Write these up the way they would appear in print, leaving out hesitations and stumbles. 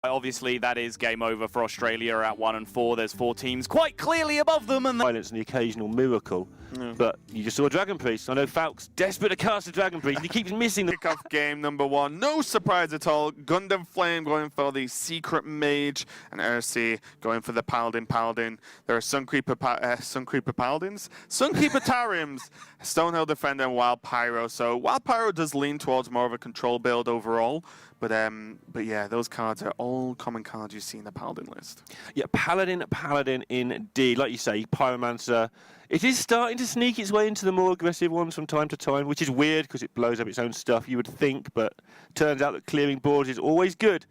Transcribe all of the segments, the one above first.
Obviously, that is game over for Australia at 1 and 4. There's 4 teams quite clearly above them, and violence and the occasional miracle. But you just saw a Dragon Priest. I know Falk's desperate to cast a Dragon Priest, and he keeps missing the Kick-off game number 1. No surprise at all. Gundam Flame going for the Secret Mage, and Ursi going for the Paladin. There are Suncreeper Paladins, Sunkeeper Tarims, Stonehill Defender, and Wild Pyro. So Wild Pyro does lean towards more of a control build overall. But yeah, those cards are all common cards you see in the Paladin list. Yeah, Paladin indeed. Like you say, Pyromancer. It is starting to sneak its way into the more aggressive ones from time to time, which is weird because it blows up its own stuff, you would think. But turns out that clearing boards is always good.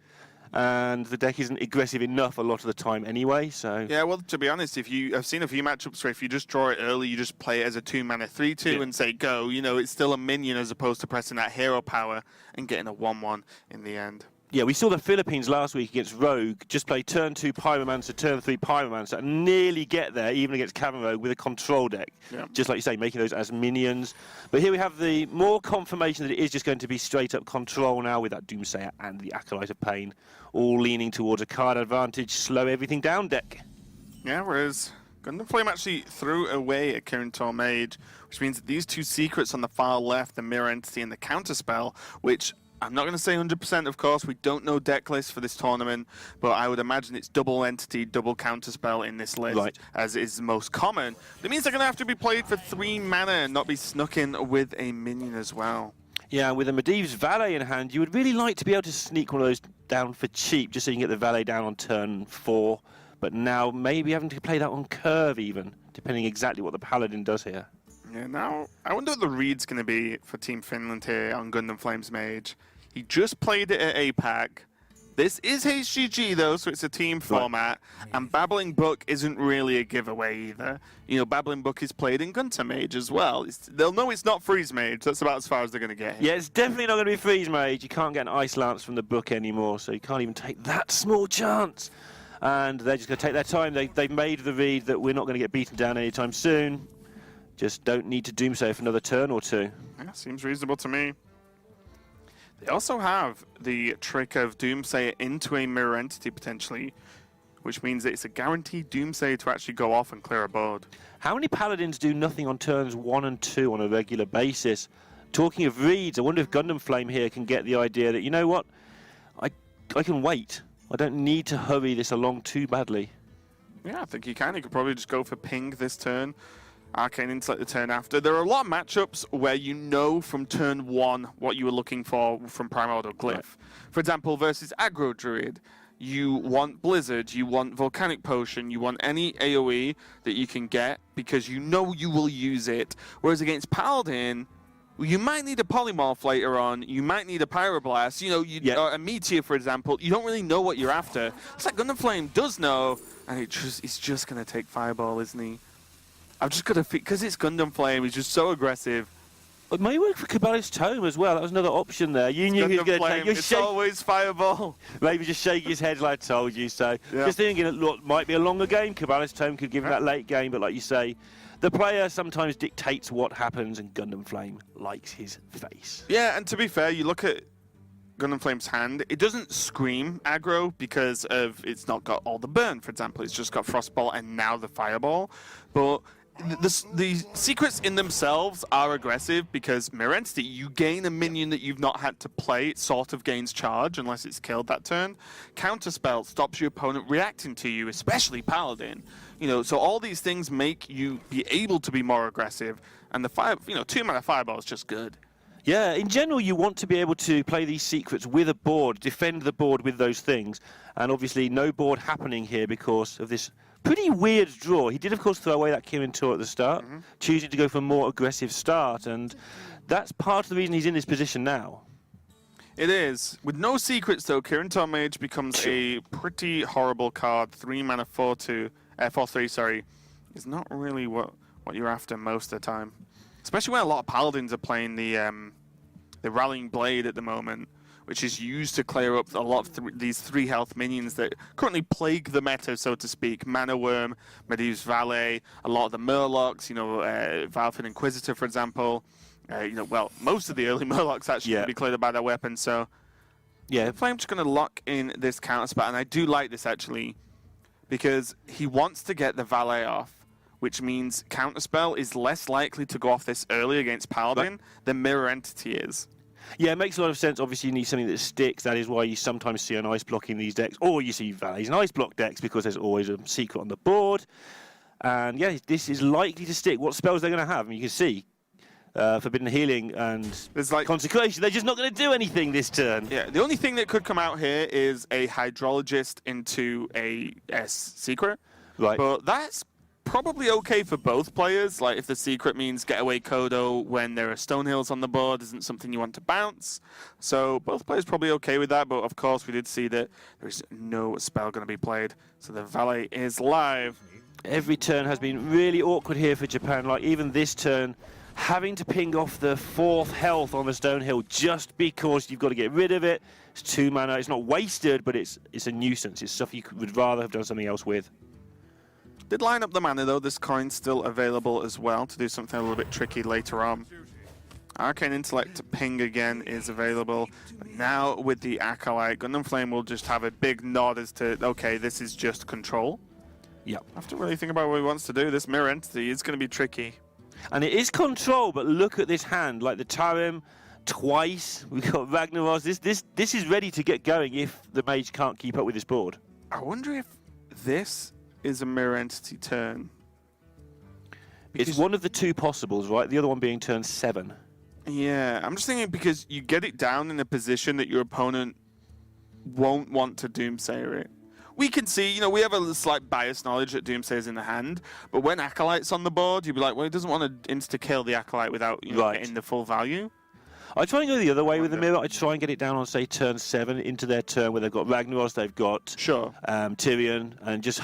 And the deck isn't aggressive enough a lot of the time anyway, so... Yeah, well, to be honest, I've seen a few matchups where if you just draw it early, you just play it as a 2-mana 3/2 and say go. You know, it's still a minion as opposed to pressing that hero power and getting a 1/1 in the end. Yeah, we saw the Philippines last week against Rogue just play turn 2 Pyromancer, turn 3 Pyromancer, and nearly get there, even against Cavern Rogue, with a control deck. Yeah. Just like you say, making those as minions. But here we have the more confirmation that it is just going to be straight-up control now with that Doomsayer and the Acolyte of Pain, all leaning towards a card advantage, slow everything down deck. Yeah, whereas Gundam Flame actually threw away a Kirin Mage, which means that these 2 secrets on the far left, the Mirror Entity and the Counterspell, which... I'm not going to say 100%, of course. We don't know deck list for this tournament, but I would imagine it's double entity, double counterspell in this list, as is most common. That means they're going to have to be played for 3 mana and not be snuck in with a minion as well. Yeah, with a Medivh's Valet in hand, you would really like to be able to sneak one of those down for cheap, just so you can get the Valet down on turn 4. But now maybe having to play that on curve even, depending exactly what the Paladin does here. Yeah, now, I wonder what the read's going to be for Team Finland here on Gundam Flame's Mage. He just played it at APAC. This is HGG, though, so it's a team format. And Babbling Book isn't really a giveaway either. You know, Babbling Book is played in Gunter Mage as well. They'll know it's not Freeze Mage. That's about as far as they're going to get here. Yeah, it's definitely not going to be Freeze Mage. You can't get an Ice Lance from the book anymore, so you can't even take that small chance. And they're just going to take their time. They've made the read that we're not going to get beaten down anytime soon. Just don't need to Doomsayer for another turn or 2. Yeah, seems reasonable to me. They also have the trick of Doomsayer into a Mirror Entity, potentially, which means that it's a guaranteed Doomsayer to actually go off and clear a board. How many Paladins do nothing on turns 1 and 2 on a regular basis? Talking of reads, I wonder if Gundam Flame here can get the idea that, you know what, I can wait. I don't need to hurry this along too badly. Yeah, I think he can. He could probably just go for Ping this turn. Arcane Intellect the turn after. There are a lot of matchups where you know from turn 1 what you were looking for from Primordial Glyph. Right. For example, versus Aggro Druid, you want Blizzard, you want Volcanic Potion, you want any AoE that you can get because you know you will use it. Whereas against Paladin, you might need a Polymorph later on, you might need a Pyroblast, you know, or a Meteor, for example. You don't really know what you're after. It's like Gundam Flame does know, and he's just going to take Fireball, isn't he? I've just got to because it's Gundam Flame. He's just so aggressive. It may work for Cabalist's Tome as well. That was another option there. You knew he was going to take. It's always Fireball. Maybe just shake his head like I told you. So just thinking, it might be a longer game. Cabalist's Tome could give him that late game, but like you say, the player sometimes dictates what happens, and Gundam Flame likes his face. Yeah, and to be fair, you look at Gundam Flame's hand, it doesn't scream aggro because of it's not got all the burn, for example. It's just got Frostball and now the Fireball. But the secrets in themselves are aggressive because Mirror Entity, you gain a minion that you've not had to play. It sort of gains charge unless it's killed that turn. Counterspell stops your opponent reacting to you, especially Paladin. You know, so all these things make you be able to be more aggressive. And the 2-mana Fireball is just good. Yeah, in general, you want to be able to play these secrets with a board, defend the board with those things. And obviously, no board happening here because of this pretty weird draw. He did, of course, throw away that Kirin Tor at the start, choosing to go for a more aggressive start. And that's part of the reason he's in this position now. It is. With no secrets, though, Kirin Tor Mage becomes a pretty horrible card. 3-mana 4/3, sorry. Is not really what you're after most of the time. Especially when a lot of Paladins are playing the Rallying Blade at the moment, which is used to clear up a lot of these 3-health minions that currently plague the meta, so to speak. Mana Worm, Medivh's Valet, a lot of the Murlocs, you know, Valfin Inquisitor, for example. You know, well, most of the early Murlocs actually can be cleared by their weapon, so Yeah. Flame's just going to lock in this counter spell, and I do like this actually, because he wants to get the Valet off, which means counterspell is less likely to go off this early against Paladin than Mirror Entity is. Yeah, it makes a lot of sense. Obviously, you need something that sticks. That is why you sometimes see an ice block in these decks, or you see valets and ice block decks, because there's always a secret on the board. And yeah, this is likely to stick. What spells they're going to have? I mean, you can see Forbidden Healing and Consecration. They're just not going to do anything this turn. Yeah, the only thing that could come out here is a Hydrologist into a secret. Right. But that's probably okay for both players. Like, if the secret means Getaway Kodo when there are Stonehills on the board isn't something you want to bounce. So both players probably okay with that, but of course we did see that there is no spell going to be played. So the Valet is live. Every turn has been really awkward here for Japan. Like, even this turn, having to ping off the 4th health on the Stonehill just because you've got to get rid of it. It's 2 mana. It's not wasted, but it's a nuisance. It's stuff you would rather have done something else with. Did line up the mana though. This coin's still available as well to do something a little bit tricky later on. Arcane Intellect to ping again is available. But now with the Acolyte, Gundam Flame will just have a big nod as to, okay, this is just control. Yep. I have to really think about what he wants to do. This Mirror Entity is going to be tricky. And it is control, but look at this hand. Like the Tarim twice. We've got Ragnaros. This is ready to get going if the mage can't keep up with this board. I wonder if this is a Mirror Entity turn. It's one of the 2 possibles, right? The other one being turn 7. Yeah, I'm just thinking because you get it down in a position that your opponent won't want to Doomsayer it. We can see, you know, we have a slight biased knowledge that Doomsayer's in the hand, but when Acolyte's on the board, you'd be like, well, he doesn't want to insta-kill the Acolyte without, you know, getting the full value. I try and go the other way with the Mirror. I try and get it down on, say, turn 7 into their turn where they've got Ragnaros, they've got Tyrion, and just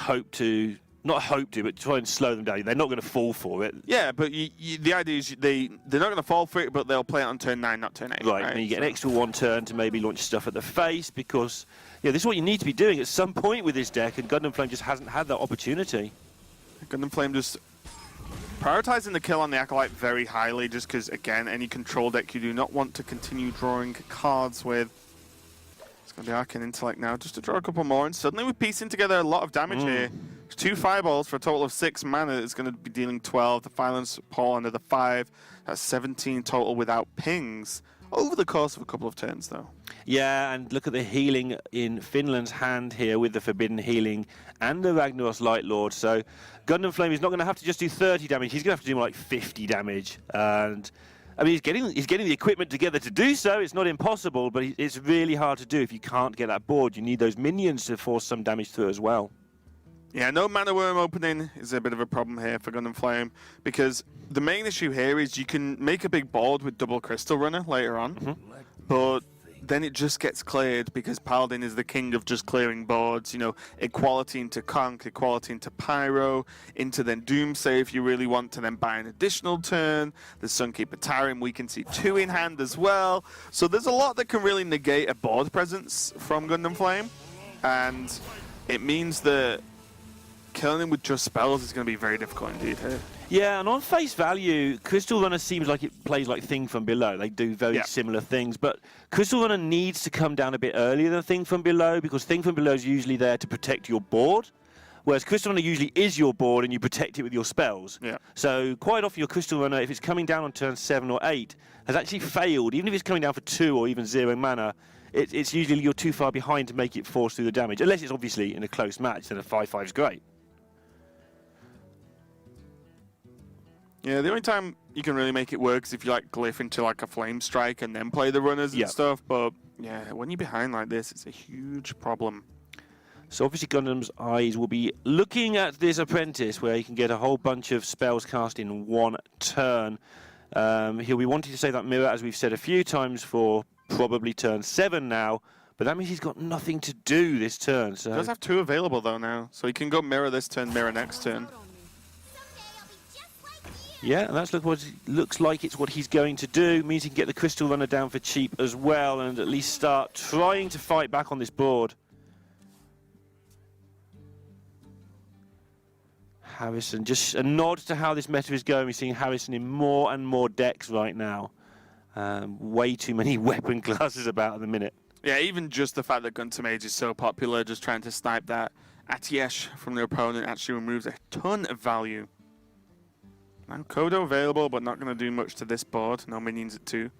but try and slow them down. They're not going to fall for it. Yeah, but the idea is they're not going to fall for it, but they'll play it on turn 9, not turn 8. Right, and you get an extra 1 turn to maybe launch stuff at the face, because this is what you need to be doing at some point with this deck, and Gundam Flame just hasn't had that opportunity. Gundam Flame just prioritizing the kill on the Acolyte very highly, just because, again, any control deck you do not want to continue drawing cards with. It's going to be Arcane Intellect now, just to draw a couple more, and suddenly we're piecing together a lot of damage here. 2 fireballs for a total of 6 mana. It's going to be dealing 12. The Violence Paul another 5. That's 17 total without pings. Over the course of a couple of turns, though. Yeah, and look at the healing in Finland's hand here with the Forbidden Healing and the Ragnaros Light Lord. So Gundam Flame is not going to have to just do 30 damage. He's going to have to do more like 50 damage. And I mean, he's getting the equipment together to do so. It's not impossible, but it's really hard to do if you can't get that board. You need those minions to force some damage through as well. Yeah, no Mana Worm opening is a bit of a problem here for Gundam Flame, because the main issue here is you can make a big board with double Crystal Runner later on, but then it just gets cleared because Paladin is the king of just clearing boards. You know, equality into Conk, equality into Pyro, into then Doomsay if you really want to then buy an additional turn. The Sunkeeper Tarim, we can see 2 in hand as well. So there's a lot that can really negate a board presence from Gundam Flame, and it means that killing him with just spells is going to be very difficult indeed here. Yeah, and on face value, Crystal Runner seems like it plays like Thing from Below. They do very similar things, but Crystal Runner needs to come down a bit earlier than Thing from Below, because Thing from Below is usually there to protect your board, whereas Crystal Runner usually is your board and you protect it with your spells. Yeah. So quite often your Crystal Runner, if it's coming down on turn 7 or 8, has actually failed. Even if it's coming down for 2 or even 0 mana, it's usually you're too far behind to make it force through the damage, unless it's obviously in a close match, then a 5/5 is great. Yeah, the only time you can really make it work is if you like glyph into like a flame strike and then play the runners and stuff. But yeah, when you're behind like this, it's a huge problem. So obviously Gundam's eyes will be looking at this apprentice where he can get a whole bunch of spells cast in 1 turn. He'll be wanting to save that mirror, as we've said a few times, for probably turn 7 now. But that means he's got nothing to do this turn. So he does have 2 available though now, so he can go mirror this turn, mirror next turn. Yeah, and that's looks like it's what he's going to do. It means he can get the Crystal Runner down for cheap as well, and at least start trying to fight back on this board. Harrison, just a nod to how this meta is going. We're seeing Harrison in more and more decks right now. Way too many weapon classes about at the minute. Yeah, even just the fact that Gunter Mage is so popular, just trying to snipe that Atiesh from the opponent actually removes a ton of value. Now Kodo available, but not going to do much to this board. No minions at 2.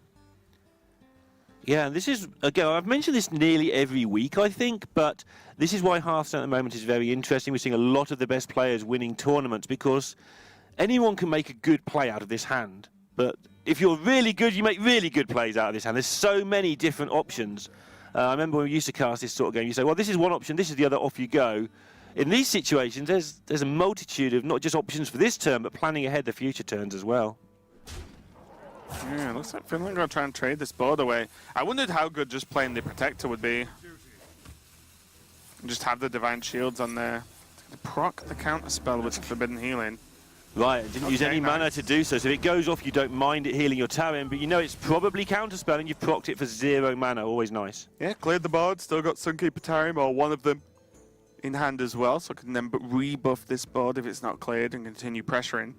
Yeah, this is, again, I've mentioned this nearly every week, I think, but this is why Hearthstone at the moment is very interesting. We're seeing a lot of the best players winning tournaments because anyone can make a good play out of this hand. But if you're really good, you make really good plays out of this hand. There's so many different options. I remember when we used to cast this sort of game, you say, well, this is one option, this is the other, off you go. In these situations, there's a multitude of not just options for this turn, but planning ahead the future turns as well. Yeah, looks like Finland going to try and trade this board away. I wondered how good just playing the Protector would be. Just have the Divine Shields on there. Proc the counter spell with Forbidden Healing. Right, it didn't use any mana to do so. So if it goes off, you don't mind it healing your Tarim, but you know it's probably counterspell and you've procced it for 0 mana. Always nice. Yeah, cleared the board. Still got Sunkeeper Tarim, or one of them, in hand as well. So I can then rebuff this board if it's not cleared and continue pressuring.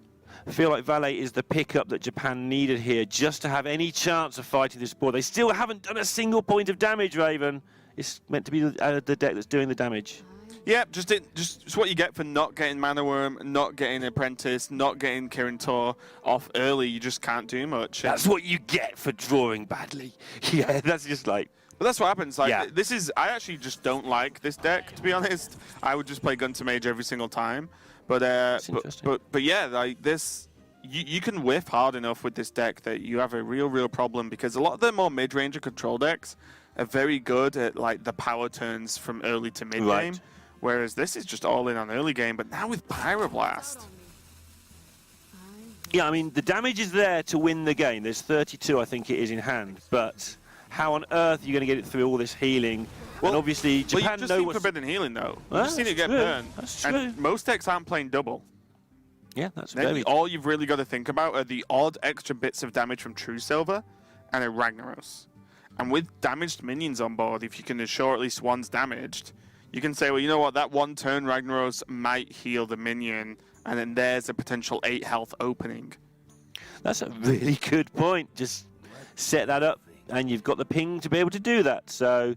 I feel like Valet is the pickup that Japan needed here just to have any chance of fighting this board. They still haven't done a single point of damage, Raven. It's meant to be the deck that's doing the damage. Yeah, just what you get for not getting Mana Worm, not getting Apprentice, not getting Kirin Tor off early. You just can't do much. That's what you get for drawing badly. Yeah, that's just like... But that's what happens. Like, yeah. This is... I actually just don't like this deck, to be honest. I would just play Gunter Mage every single time. But yeah, like this... You can whiff hard enough with this deck that you have a real problem, because a lot of the more mid-range control decks are very good at like the power turns from early to mid-game. Right. Whereas this is just all in on early game, but now with Pyroblast. Yeah, I mean, the damage is there to win the game. There's 32, I think it is, in hand. But how on earth are you going to get it through all this healing? Well, and obviously, Japan you've just seen Forbidden Healing, though. Well, you've seen it get true. burned. That's true. And most decks aren't playing double. Yeah, that's Then very all you've really got to think about are the odd extra bits of damage from True Silver and a Ragnaros. And with damaged minions on board, if you can assure at least one's damaged, you can say, well, you know what, that one turn Ragnaros might heal the minion, and then there's a potential 8 health opening. That's a really good point. Just set that up, and you've got the ping to be able to do that. So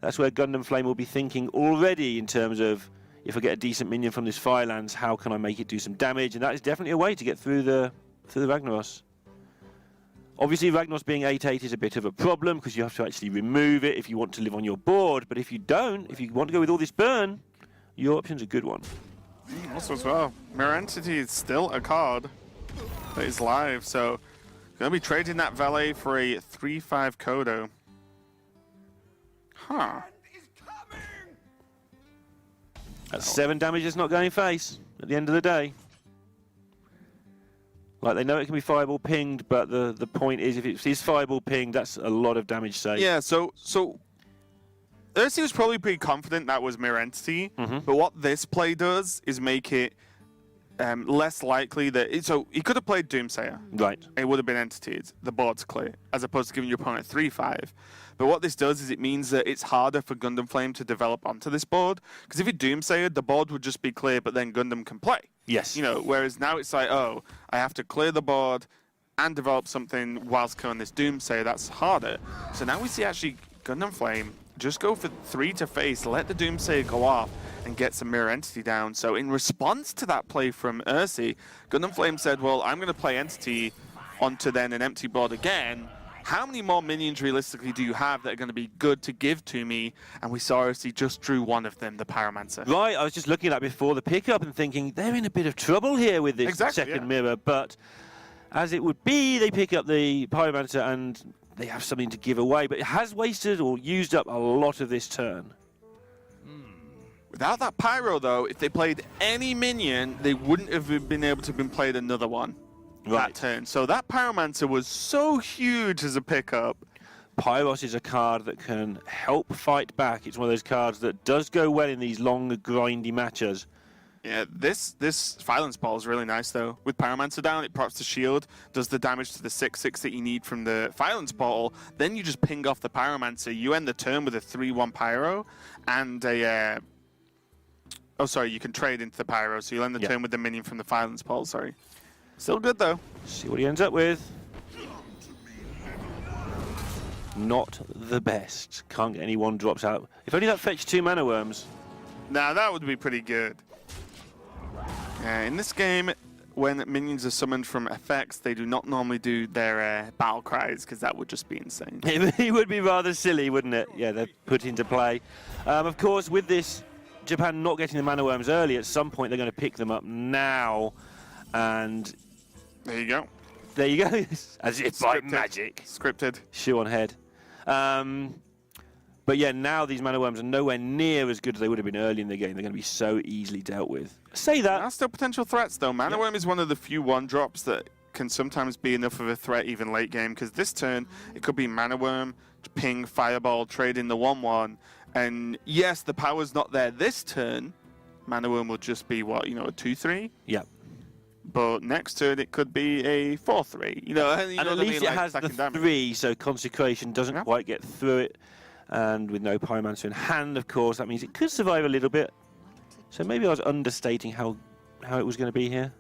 that's where Gundam Flame will be thinking already in terms of, if I get a decent minion from this Firelands, how can I make it do some damage? And that is definitely a way to get through the Ragnaros. Obviously, Ragnaros being 8/8 is a bit of a problem because you have to actually remove it if you want to live on your board. But if you don't, if you want to go with all this burn, your option's a good one. Also as well, Mirror Entity is still a card that is live, so going to be trading that Valet for a 3/5 Kodo. Huh. That's 7 damage that's not going face at the end of the day. Like, they know it can be fireball pinged, but the point is, if it is fireball pinged, that's a lot of damage saved. Yeah, so Ursi was probably pretty confident that was Mirror Entity, but what this play does is make it less likely that... So he could have played Doomsayer. Right. It would have been entities. The board's clear, as opposed to giving your opponent 3/5. But what this does is it means that it's harder for Gundam Flame to develop onto this board, because if you Doomsayer, the board would just be clear, but then Gundam can play. Yes. You know, whereas now it's like, oh, I have to clear the board and develop something whilst killing this Doomsayer. That's harder. So now we see actually Gundam Flame just go for 3 to face, let the Doomsayer go off, and get some Mirror Entity down. So in response to that play from Ursi, Gundam Flame said, well, I'm going to play Entity onto then an empty board again. How many more minions realistically do you have that are going to be good to give to me? And we saw Ursi just drew one of them, the Pyromancer. Right, I was just looking at that before the pickup and thinking, they're in a bit of trouble here with this second mirror. But as it would be, they pick up the Pyromancer and they have something to give away. But it has wasted or used up a lot of this turn. Without that Pyro, though, if they played any minion, they wouldn't have been able to have been played another one. That turn. So that Pyromancer was so huge as a pickup. Pyros is a card that can help fight back. It's one of those cards that does go well in these long, grindy matches. Yeah, this Violence Ball is really nice, though. With Pyromancer down, it procs the shield, does the damage to the 6/6 that you need from the Violence Ball. Then you just ping off the Pyromancer. You end the turn with a 3/1 Pyro and a... oh, sorry, you can trade into the Pyro, so you'll end the turn with the minion from the Violence Ball, sorry. Still good, though. See what he ends up with. Not the best. Can't get any 1-drops out. If only that fetched 2 mana worms. Now that would be pretty good. In this game, when minions are summoned from effects, they do not normally do their battle cries, because that would just be insane. It would be rather silly, wouldn't it? Yeah, they're put into play. Of course, with this, Japan not getting the mana worms early, at some point they're going to pick them up now. And there you go. There you go. As if by magic. Scripted. Shoe on head. But yeah, now these mana worms are nowhere near as good as they would have been early in the game. They're going to be so easily dealt with. Say that. There are still potential threats, though. Mana worm is one of the few 1-drops that can sometimes be enough of a threat even late game, because this turn, it could be mana worm, ping, fireball, trade in the 1/1. And yes, the power's not there this turn. Mana worm will just be, what, you know, a 2/3? Yeah. But next turn, it could be a 4/3. You know, and at least it has the 3, so Consecration doesn't quite get through it. And with no Pyromancer in hand, of course, that means it could survive a little bit. So maybe I was understating how it was going to be here.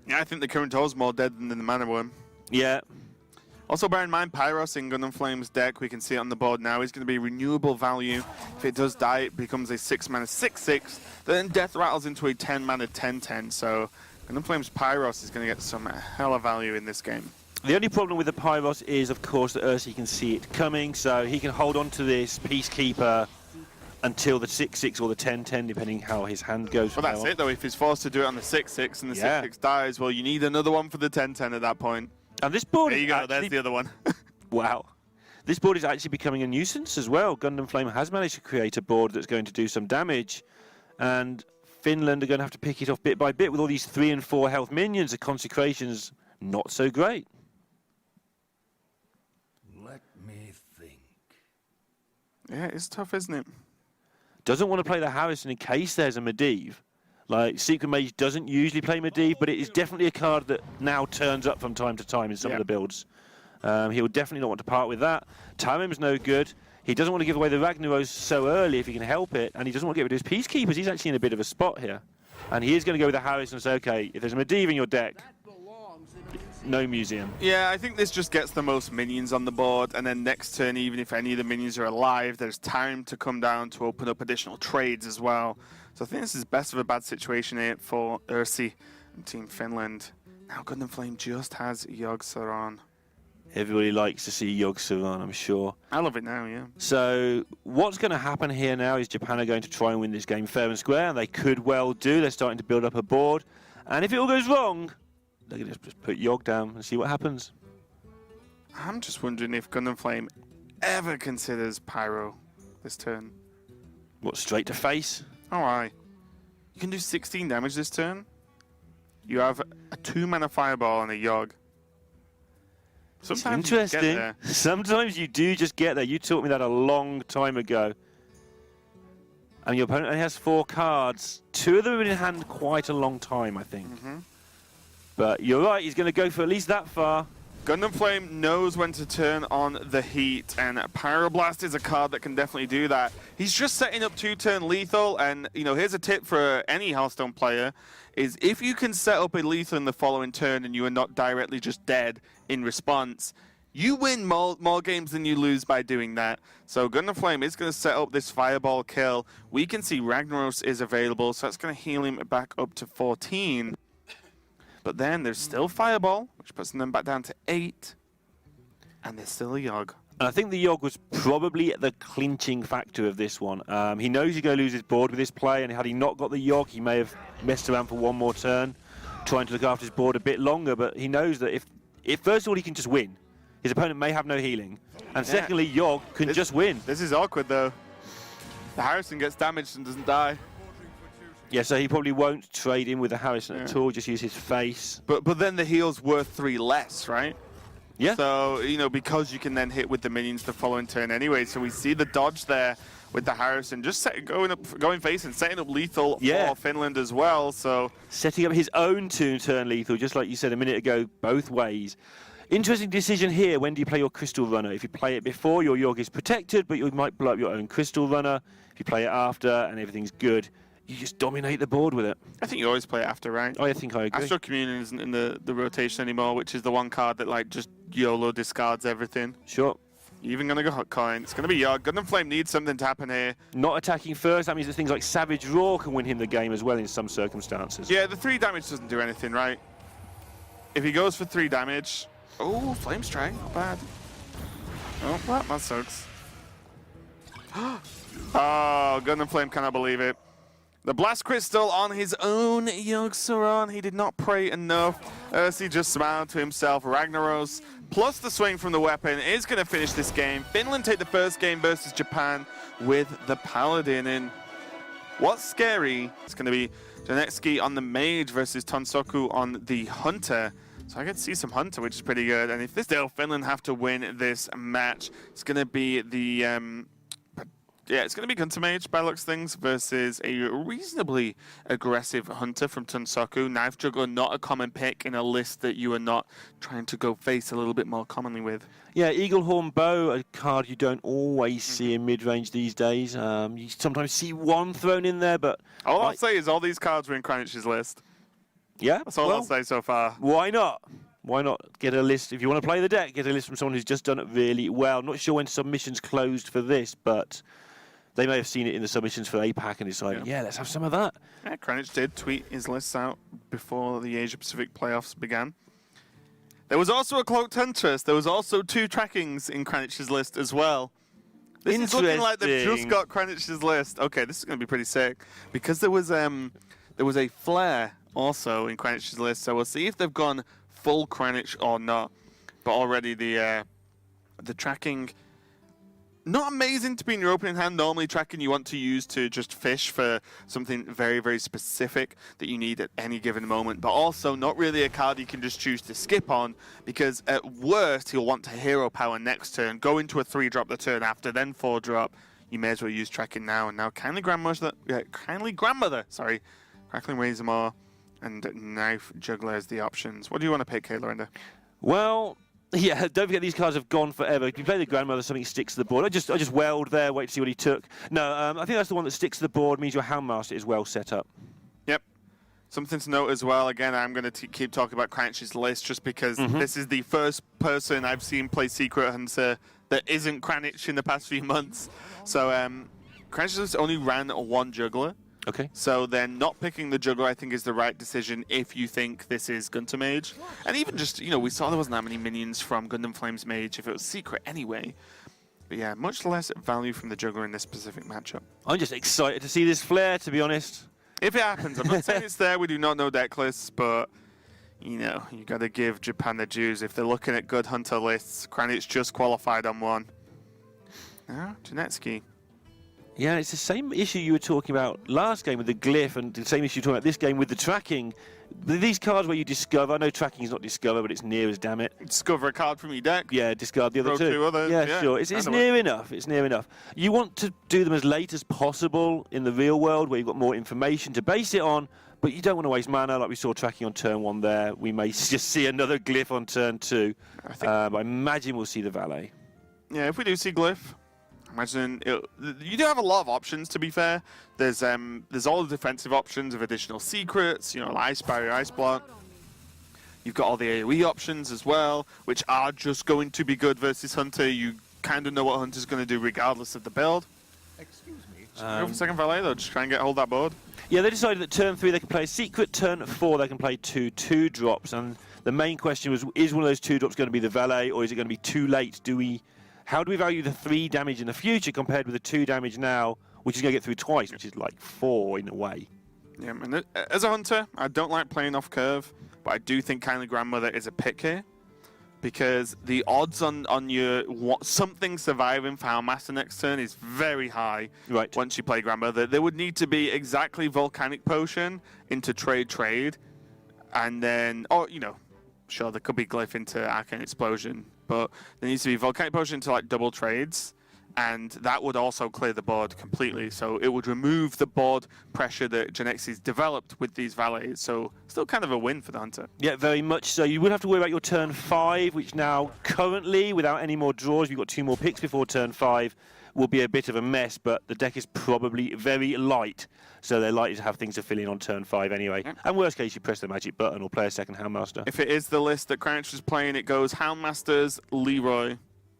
Yeah, I think the current is more dead than the Mana Worm. Yeah. Also, bear in mind, Pyros in Gun and Flame's deck, we can see it on the board now, is going to be renewable value. If it does die, it becomes a 6-mana 6/6. Then Death rattles into a 10-mana 10/10. So Gun and Flame's Pyros is going to get some hella value in this game. The only problem with the Pyros is, of course, that Ursi can see it coming, so he can hold on to this Peacekeeper until the 6/6 or the 10/10, depending how his hand goes. Well, that's it, though. If he's forced to do it on the 6/6 and the 6/6 dies, well, you need another one for the 10/10 at that point. And this board there you go, there's the other one. Wow. This board is actually becoming a nuisance as well. Gundam Flame has managed to create a board that's going to do some damage, and Finland are going to have to pick it off bit by bit with all these 3 and 4 health minions. The Consecration's not so great. Yeah, it's tough, isn't it? Doesn't want to play the Harrison in case there's a Medivh. Like, Secret Mage doesn't usually play Medivh, but it is definitely a card that now turns up from time to time in some of the builds. He'll definitely not want to part with that. Tarim's no good. He doesn't want to give away the Ragnaros so early if he can help it, and he doesn't want to get rid of his Peacekeepers. He's actually in a bit of a spot here. And he is going to go with the Harrison and say, okay, if there's a Medivh in your deck, no museum. Yeah, I think this just gets the most minions on the board, and then next turn, even if any of the minions are alive, there's time to come down to open up additional trades as well. So I think this is best of a bad situation here for Ursi and Team Finland. Now Gundam Flame just has Yogg-Saron. Everybody likes to see Yogg-Saron, I'm sure. I love it now, yeah. So what's going to happen here now is Japan are going to try and win this game fair and square, and they could well do. They're starting to build up a board, and if it all goes wrong, they can just put Yogg down and see what happens. I'm just wondering if Gundam Flame ever considers Pyro this turn. What, straight to face? Oh, aye. You can do 16 damage this turn. You have a 2-mana Fireball and a Yogg. Sometimes interesting. Sometimes you do just get there. You taught me that a long time ago. And your opponent only has 4 cards. 2 of them have been in hand quite a long time, I think. But you're right, he's going to go for at least that far. Gundam Flame knows when to turn on the heat, and Pyroblast is a card that can definitely do that. He's just setting up 2-turn lethal, and you know, here's a tip for any Hearthstone player, is if you can set up a lethal in the following turn and you are not directly just dead in response, you win more games than you lose by doing that. So Gundam Flame is going to set up this Fireball kill. We can see Ragnaros is available, so that's going to heal him back up to 14. But then there's still Fireball, which puts them back down to 8. And there's still a Yogg. And I think the Yogg was probably the clinching factor of this one. He knows he's going to lose his board with this play, and had he not got the Yogg, he may have messed around for one more turn, trying to look after his board a bit longer. But he knows that if first of all, he can just win. His opponent may have no healing. And secondly, Yogg can just win. This is awkward, though. The Harrison gets damaged and doesn't die. Yeah, so he probably won't trade in with the Harrison at all, just use his face. But then the heal's worth 3 less, right? Yeah. So, you know, because you can then hit with the minions the following turn anyway. So we see the dodge there with the Harrison, just going face and setting up lethal for Finland as well. So setting up his own 2-turn lethal, just like you said a minute ago, both ways. Interesting decision here. When do you play your Crystal Runner? If you play it before, your Yogg is protected, but you might blow up your own Crystal Runner. If you play it after and everything's good, you just dominate the board with it. I think you always play it after, right? I think I agree. Astral Communion isn't in the rotation anymore, which is the one card that like just YOLO discards everything. Sure. Even going to go hot coin. It's going to be Yogg. Gundam Flame needs something to happen here. Not attacking first, that means that things like Savage Roar can win him the game as well in some circumstances. Yeah, the 3 damage doesn't do anything, right? If he goes for 3 damage... Oh, Flame Strike, not bad. Oh, that sucks. Oh, Gundam Flame cannot believe it. The Blast Crystal on his own, Yogg Saron. He did not pray enough. He just smiled to himself. Ragnaros, plus the swing from the weapon, is going to finish this game. Finland take the first game versus Japan with the Paladin. And what's scary, it's going to be Janetsky on the Mage versus Tonsoku on the Hunter. So I get to see some Hunter, which is pretty good. And if this still Finland have to win this match, it's going to be the... Yeah, it's going to be Gunter Mage by looks things versus a reasonably aggressive Hunter from Tonsoku. Knife Juggler, not a common pick in a list that you are not trying to go face a little bit more commonly with. Yeah, Eaglehorn Bow, a card you don't always see in mid-range these days. You sometimes see one thrown in there, but... All I'll say is all these cards were in Kranich's list. Yeah? That's all I'll say so far. Why not? Why not get a list? If you want to play the deck, get a list from someone who's just done it really well. Not sure when submissions closed for this, but... They may have seen it in the submissions for APAC and decided, yeah, let's have some of that. Yeah, Kranich did tweet his lists out before the Asia-Pacific playoffs began. There was also a Cloaked Huntress. There was also 2 trackings in Kranich's list as well. This is looking like they've just got Kranich's list. Okay, this is going to be pretty sick. Because there was a Flare also in Kranich's list, so we'll see if they've gone full Kranich or not. But already the tracking... Not amazing to be in your opening hand. Normally tracking you want to use to just fish for something very, very specific that you need at any given moment. But also not really a card you can just choose to skip on, because at worst he'll want to hero power next turn, go into a 3-drop the turn after, then 4-drop. You may as well use tracking now. And now Kindly Grandmother, sorry. Crackling Razormaw and Knife Juggler as the options. What do you want to pick, K-Lorinda? Well... Yeah, don't forget these cards have gone forever. If you play the Grandmother, something sticks to the board. I just weld there, wait to see what he took. No, I think that's the one that sticks to the board, means your Houndmaster is well set up. Yep. Something to note as well, again, I'm going to keep talking about Kranch's list just because this is the first person I've seen play Secret Hunter that isn't Kranich in the past few months. So Kranch's list only ran 1 Juggler. Okay. So then not picking the Juggler, I think, is the right decision if you think this is Gunter Mage. And even just, you know, we saw there wasn't that many minions from Gundam Flames Mage if it was Secret anyway. But yeah, much less value from the Juggler in this specific matchup. I'm just excited to see this flare, to be honest. If it happens, I'm not saying it's there. We do not know deck lists, but, you know, you got to give Japan the dues. If they're looking at good Hunter lists, Kranich just qualified on one. Ah, Janetsky. Yeah, it's the same issue you were talking about last game with the glyph, and the same issue you're talking about this game with the tracking. These cards where you discover, I know tracking is not discover, but it's near as damn it. Discover a card from your deck. Yeah, discard the other Throw 2 others. Yeah, sure. It's near enough. It's near enough. You want to do them as late as possible in the real world where you've got more information to base it on, but you don't want to waste mana like we saw tracking on turn 1 there. We may just see another glyph on turn 2. But I imagine we'll see the Valet. Yeah, if we do see glyph, imagine you do have a lot of options. To be fair, there's all the defensive options of additional secrets, you know, Ice Barrier, Ice Block. You've got all the AoE options as well, which are just going to be good versus Hunter. You kind of know what Hunter's going to do regardless of the build. Excuse me. Go for second Valet though, just try and get hold of that board. Yeah, they decided that turn 3 they can play a secret, turn 4 they can play 2 2-drops, and the main question was, is one of those 2-drops going to be the Valet, or is it going to be too late? How do we value the 3 damage in the future compared with the 2 damage now, which is going to get through twice, which is like 4 in a way? Yeah, and as a Hunter, I don't like playing off curve, but I do think Kindly Grandmother is a pick here, because the odds on something surviving for Houndmaster next turn is very high. Right. Once you play Grandmother, there would need to be exactly Volcanic Potion into trade, and then, or you know, sure there could be Glyph into Arcane Explosion. But there needs to be Volcanic Potion to like double trades, and that would also clear the board completely. So it would remove the board pressure that Janetsy's developed with these valets. So still kind of a win for the Hunter. Yeah, very much so. You would have to worry about your turn 5, which now currently, without any more draws, you've got 2 more picks before turn 5, will be a bit of a mess, but the deck is probably very light, so they're likely to have things to fill in on turn 5 anyway. Yep. And worst case, you press the magic button or play a second Houndmaster. If it is the list that Kranich is playing, it goes Houndmasters, Leroy,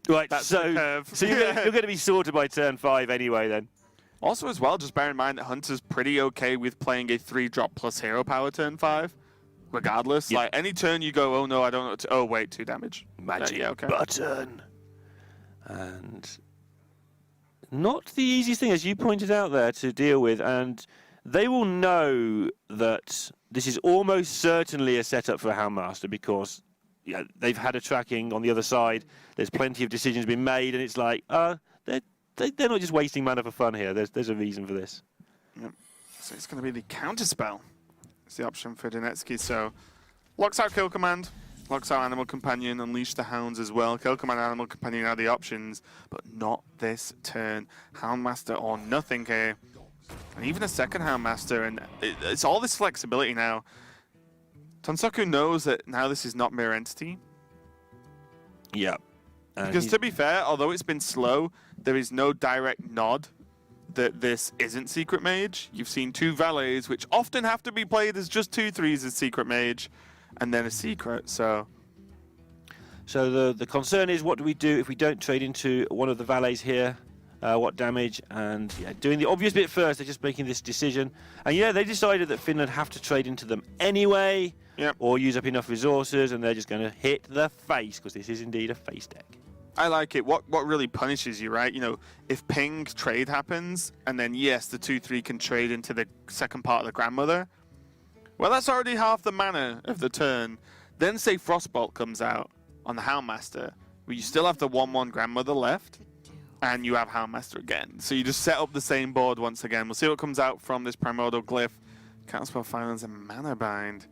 Right, That's so the curve. you're going to be sorted by turn 5 anyway then. Also, as well, just bear in mind that Hunter's pretty okay with playing a 3-drop plus hero power turn 5, regardless. Yep. Like, any turn you go, oh no, I don't know. Oh, wait, 2 damage. Magic yeah, okay. button. And not the easiest thing, as you pointed out there, to deal with. And they will know that this is almost certainly a setup for a Houndmaster because they've had a tracking on the other side. There's plenty of decisions being made, and it's like, they're not just wasting mana for fun here. There's a reason for this. Yep. So it's going to be the counter spell. It's the option for Donetsky. So locks out Kill Command, locks out Animal Companion, Unleash the Hounds as well. Kill Command and Animal Companion are the options, but not this turn. Houndmaster or nothing here. And even a second Houndmaster, and it's all this flexibility now. Tonsoku knows that now this is not Mirror Entity. Yeah. Because to be fair, although it's been slow, there is no direct nod that this isn't Secret Mage. You've seen 2 Valets, which often have to be played as just 2/3s as Secret Mage, and then a Secret, so... So the concern is, what do we do if we don't trade into one of the Valets here? What damage? And doing the obvious bit first, they're just making this decision. And they decided that Finland have to trade into them anyway, or use up enough resources, and they're just going to hit the face, because this is indeed a face deck. I like it. What really punishes you, right? If ping trade happens, and then yes, the 2/3 can trade into the second part of the Grandmother. Well, that's already half the mana of the turn. Then say Frostbolt comes out on the Houndmaster, but you still have the 1/1 Grandmother left, and you have Houndmaster again. So you just set up the same board once again. We'll see what comes out from this Primordial Glyph. Counterspell Finance and Mana Bind.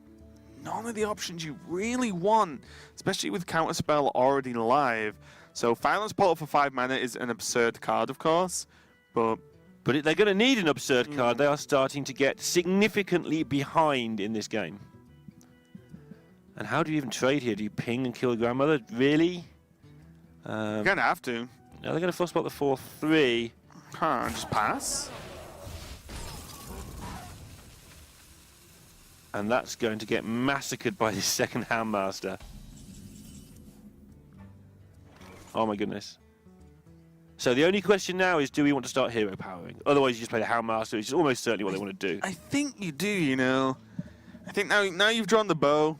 None of the options you really want, especially with Counterspell already live. So Finance Portal for 5 mana is an absurd card, of course, but they're going to need an absurd card. They are starting to get significantly behind in this game. And how do you even trade here? Do you ping and kill the Grandmother? Really? You're going to have to. Now they're going to Frostbolt the 4/3. Just pass. And that's going to get massacred by this second Houndmaster. Oh my goodness. So the only question now is, do we want to start hero powering? Otherwise, you just play the Houndmaster, which is almost certainly what they want to do. I think you do, I think now you've drawn the bow.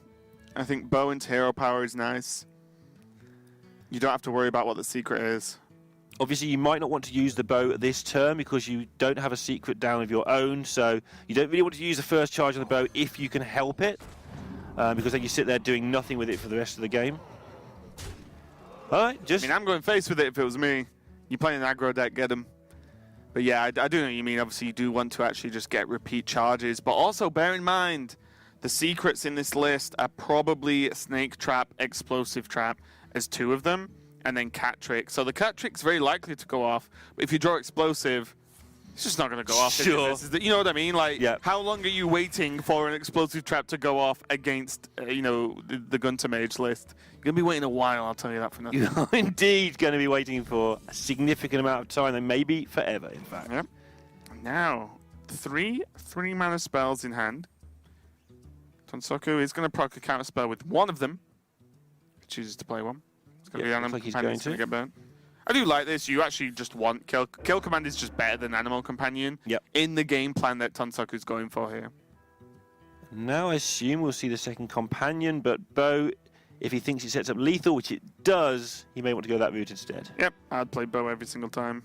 I think bow into hero power is nice. You don't have to worry about what the secret is. Obviously, you might not want to use the bow this turn because you don't have a secret down of your own, so you don't really want to use the first charge on the bow if you can help it, because then you sit there doing nothing with it for the rest of the game. All right, I'm going face with it if it was me. You play an aggro deck, get them. But yeah, I do know what you mean. Obviously, you do want to actually just get repeat charges, but also bear in mind, the secrets in this list are probably Snake Trap, Explosive Trap as 2 of them, and then Cat Trick. So the Cat Trick's very likely to go off, but if you draw Explosive, it's just not going to go off. Sure. You know what I mean? Like, how long are you waiting for an Explosive Trap to go off against, the Gunter Mage list? You're going to be waiting a while, I'll tell you that for nothing. You're indeed going to be waiting for a significant amount of time, and maybe forever, in fact. Yep. Now, 3 3-mana spells in hand. Tonsoku is going to proc a counter spell with one of them. He chooses to play one. It's going to be Animal Companion. He's going to get burnt. I do like this. You actually just want Kill Command is just better than Animal Companion in the game plan that Tonsoku's going for here. Now I assume we'll see the second Companion, but Bo, if he thinks it sets up lethal, which it does, he may want to go that route instead. Yep, I'd play Bo every single time.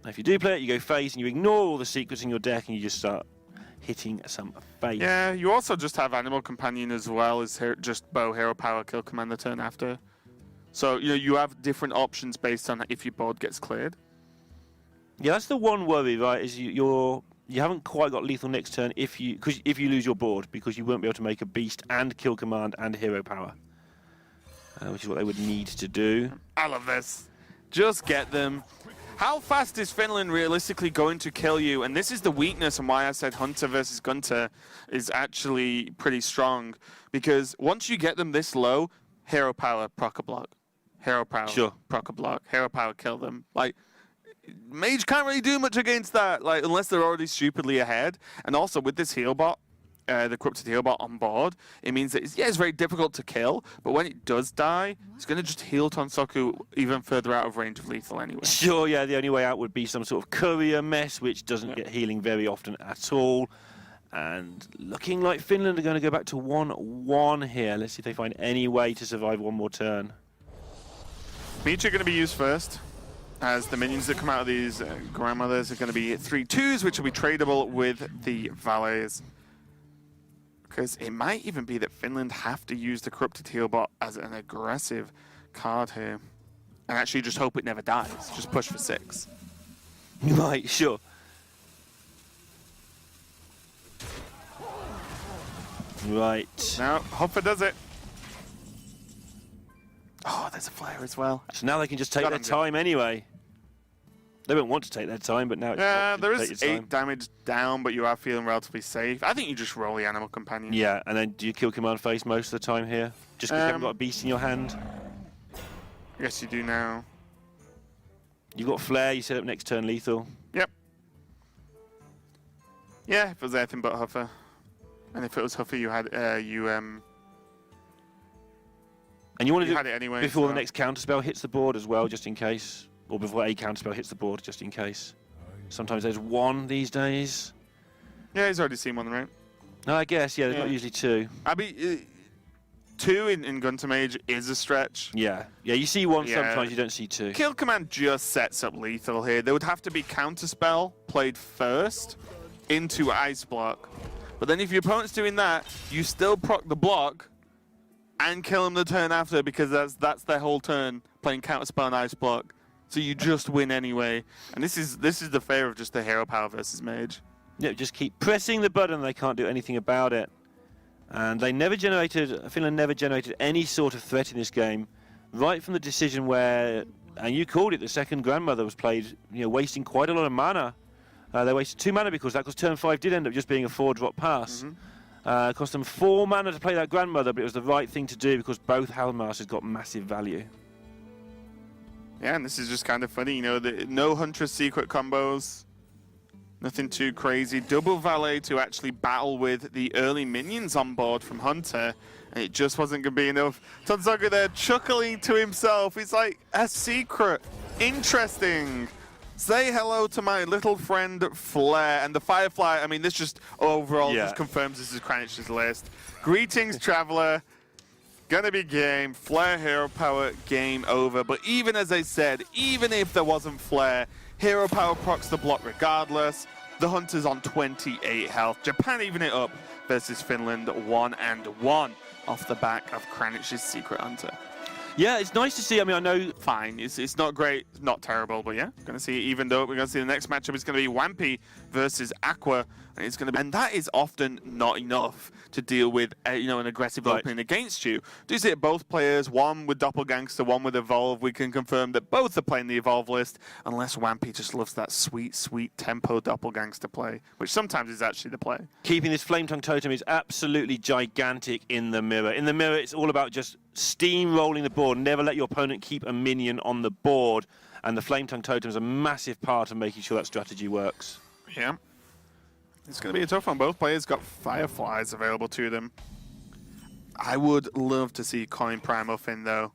If you do play it, you go face and you ignore all the secrets in your deck and you just start hitting some face. Yeah, you also just have Animal Companion as well as just Bow, Hero Power, Kill Command the turn after. So, you have different options based on if your board gets cleared. Yeah, that's the one worry, right, is you haven't quite got lethal next turn if you lose your board, because you won't be able to make a Beast and Kill Command and Hero Power, which is what they would need to do. I love this. Just get them. How fast is Finland realistically going to kill you? And this is the weakness and why I said Hunter versus Gunter is actually pretty strong. Because once you get them this low, Hero Power, proc a block. Hero Power, proc a block. Hero Power, kill them. Like, Mage can't really do much against that, like, unless they're already stupidly ahead. And also with this heal bot, the Corrupted Healbot on board, it means that it's very difficult to kill, but when it does die, it's going to just heal Tonsoku even further out of range of lethal anyway. Sure, yeah, the only way out would be some sort of courier mess, which doesn't get healing very often at all. And looking like Finland are going to go back to 1-1 here. Let's see if they find any way to survive one more turn. Meech are going to be used first, as the minions that come out of these grandmothers are going to be 3/2s, which will be tradable with the valets. Because it might even be that Finland have to use the Corrupted Healbot as an aggressive card here. And actually just hope it never dies. Just push for 6. Right, sure. Right. Now, Hopper does it. Oh, there's a flare as well. So now they can just take their time anyway. They won't want to take their time, but now it's there is 8 damage down, but you are feeling relatively safe. I think you just roll the Animal Companion. Yeah, and then do you kill command phase most of the time here? Just because you haven't got a beast in your hand? Yes, you do now. You've got Flare, you set up next turn lethal. Yep. Yeah, if it was anything but Huffer. And if it was Huffer, you had, And you want to do had it anyway, before the next counterspell hits the board as well, just in case. Or before a counterspell hits the board, just in case. Sometimes there's 1 these days. Yeah, he's already seen 1, right? No, I guess, yeah, there's not usually 2. I mean, 2 in Gunter Mage is a stretch. Yeah, you see 1 sometimes, you don't see 2. Kill Command just sets up lethal here. There would have to be counterspell played first into Ice Block. But then if your opponent's doing that, you still proc the block and kill them the turn after, because that's their whole turn, playing counterspell and Ice Block. So you just win anyway. And this is the fear of just the hero power versus mage. Yeah, just keep pressing the button, they can't do anything about it. And they never generated, Finland never generated any sort of threat in this game, right from the decision where, and you called it, the second grandmother was played, wasting quite a lot of mana. They wasted 2 mana because turn 5 did end up just being a 4-drop pass. It cost them 4 mana to play that grandmother, but it was the right thing to do because both Hellmasters got massive value. Yeah, and this is just kind of funny, no Huntress secret combos. Nothing too crazy. Double Valet to actually battle with the early minions on board from Hunter. And it just wasn't going to be enough. Tonsoku there chuckling to himself. He's like, a secret. Interesting. Say hello to my little friend Flare. And the Firefly, I mean, this just overall just confirms this is Kranich's list. Greetings, Traveler. Gonna be game. Flare hero power, game over. But even as I said, even if there wasn't Flare, hero power procs the block regardless. The Hunter's on 28 health. Japan even it up versus Finland 1-1 off the back of Kranich's Secret Hunter. Yeah, it's nice to see. I mean, I know... Fine. It's not great, not terrible, but yeah. Going to see it evened up. We're going to see the next matchup is going to be Wampy versus Aqua. And it's going to be, and that is often not enough to deal with, an aggressive opening against you. Do you see it, both players, one with Doppelgangster, one with Evolve. We can confirm that both are playing the Evolve list, unless Wampy just loves that sweet, sweet tempo Doppelgangster play, which sometimes is actually the play. Keeping this Flame Tongue Totem is absolutely gigantic in the mirror. In the mirror, it's all about just steamrolling the board. Never let your opponent keep a minion on the board. And the Flame Tongue Totem is a massive part of making sure that strategy works. Yeah. It's going to be a tough one. Both players got Fireflies available to them. I would love to see Colin Primal Finn, though.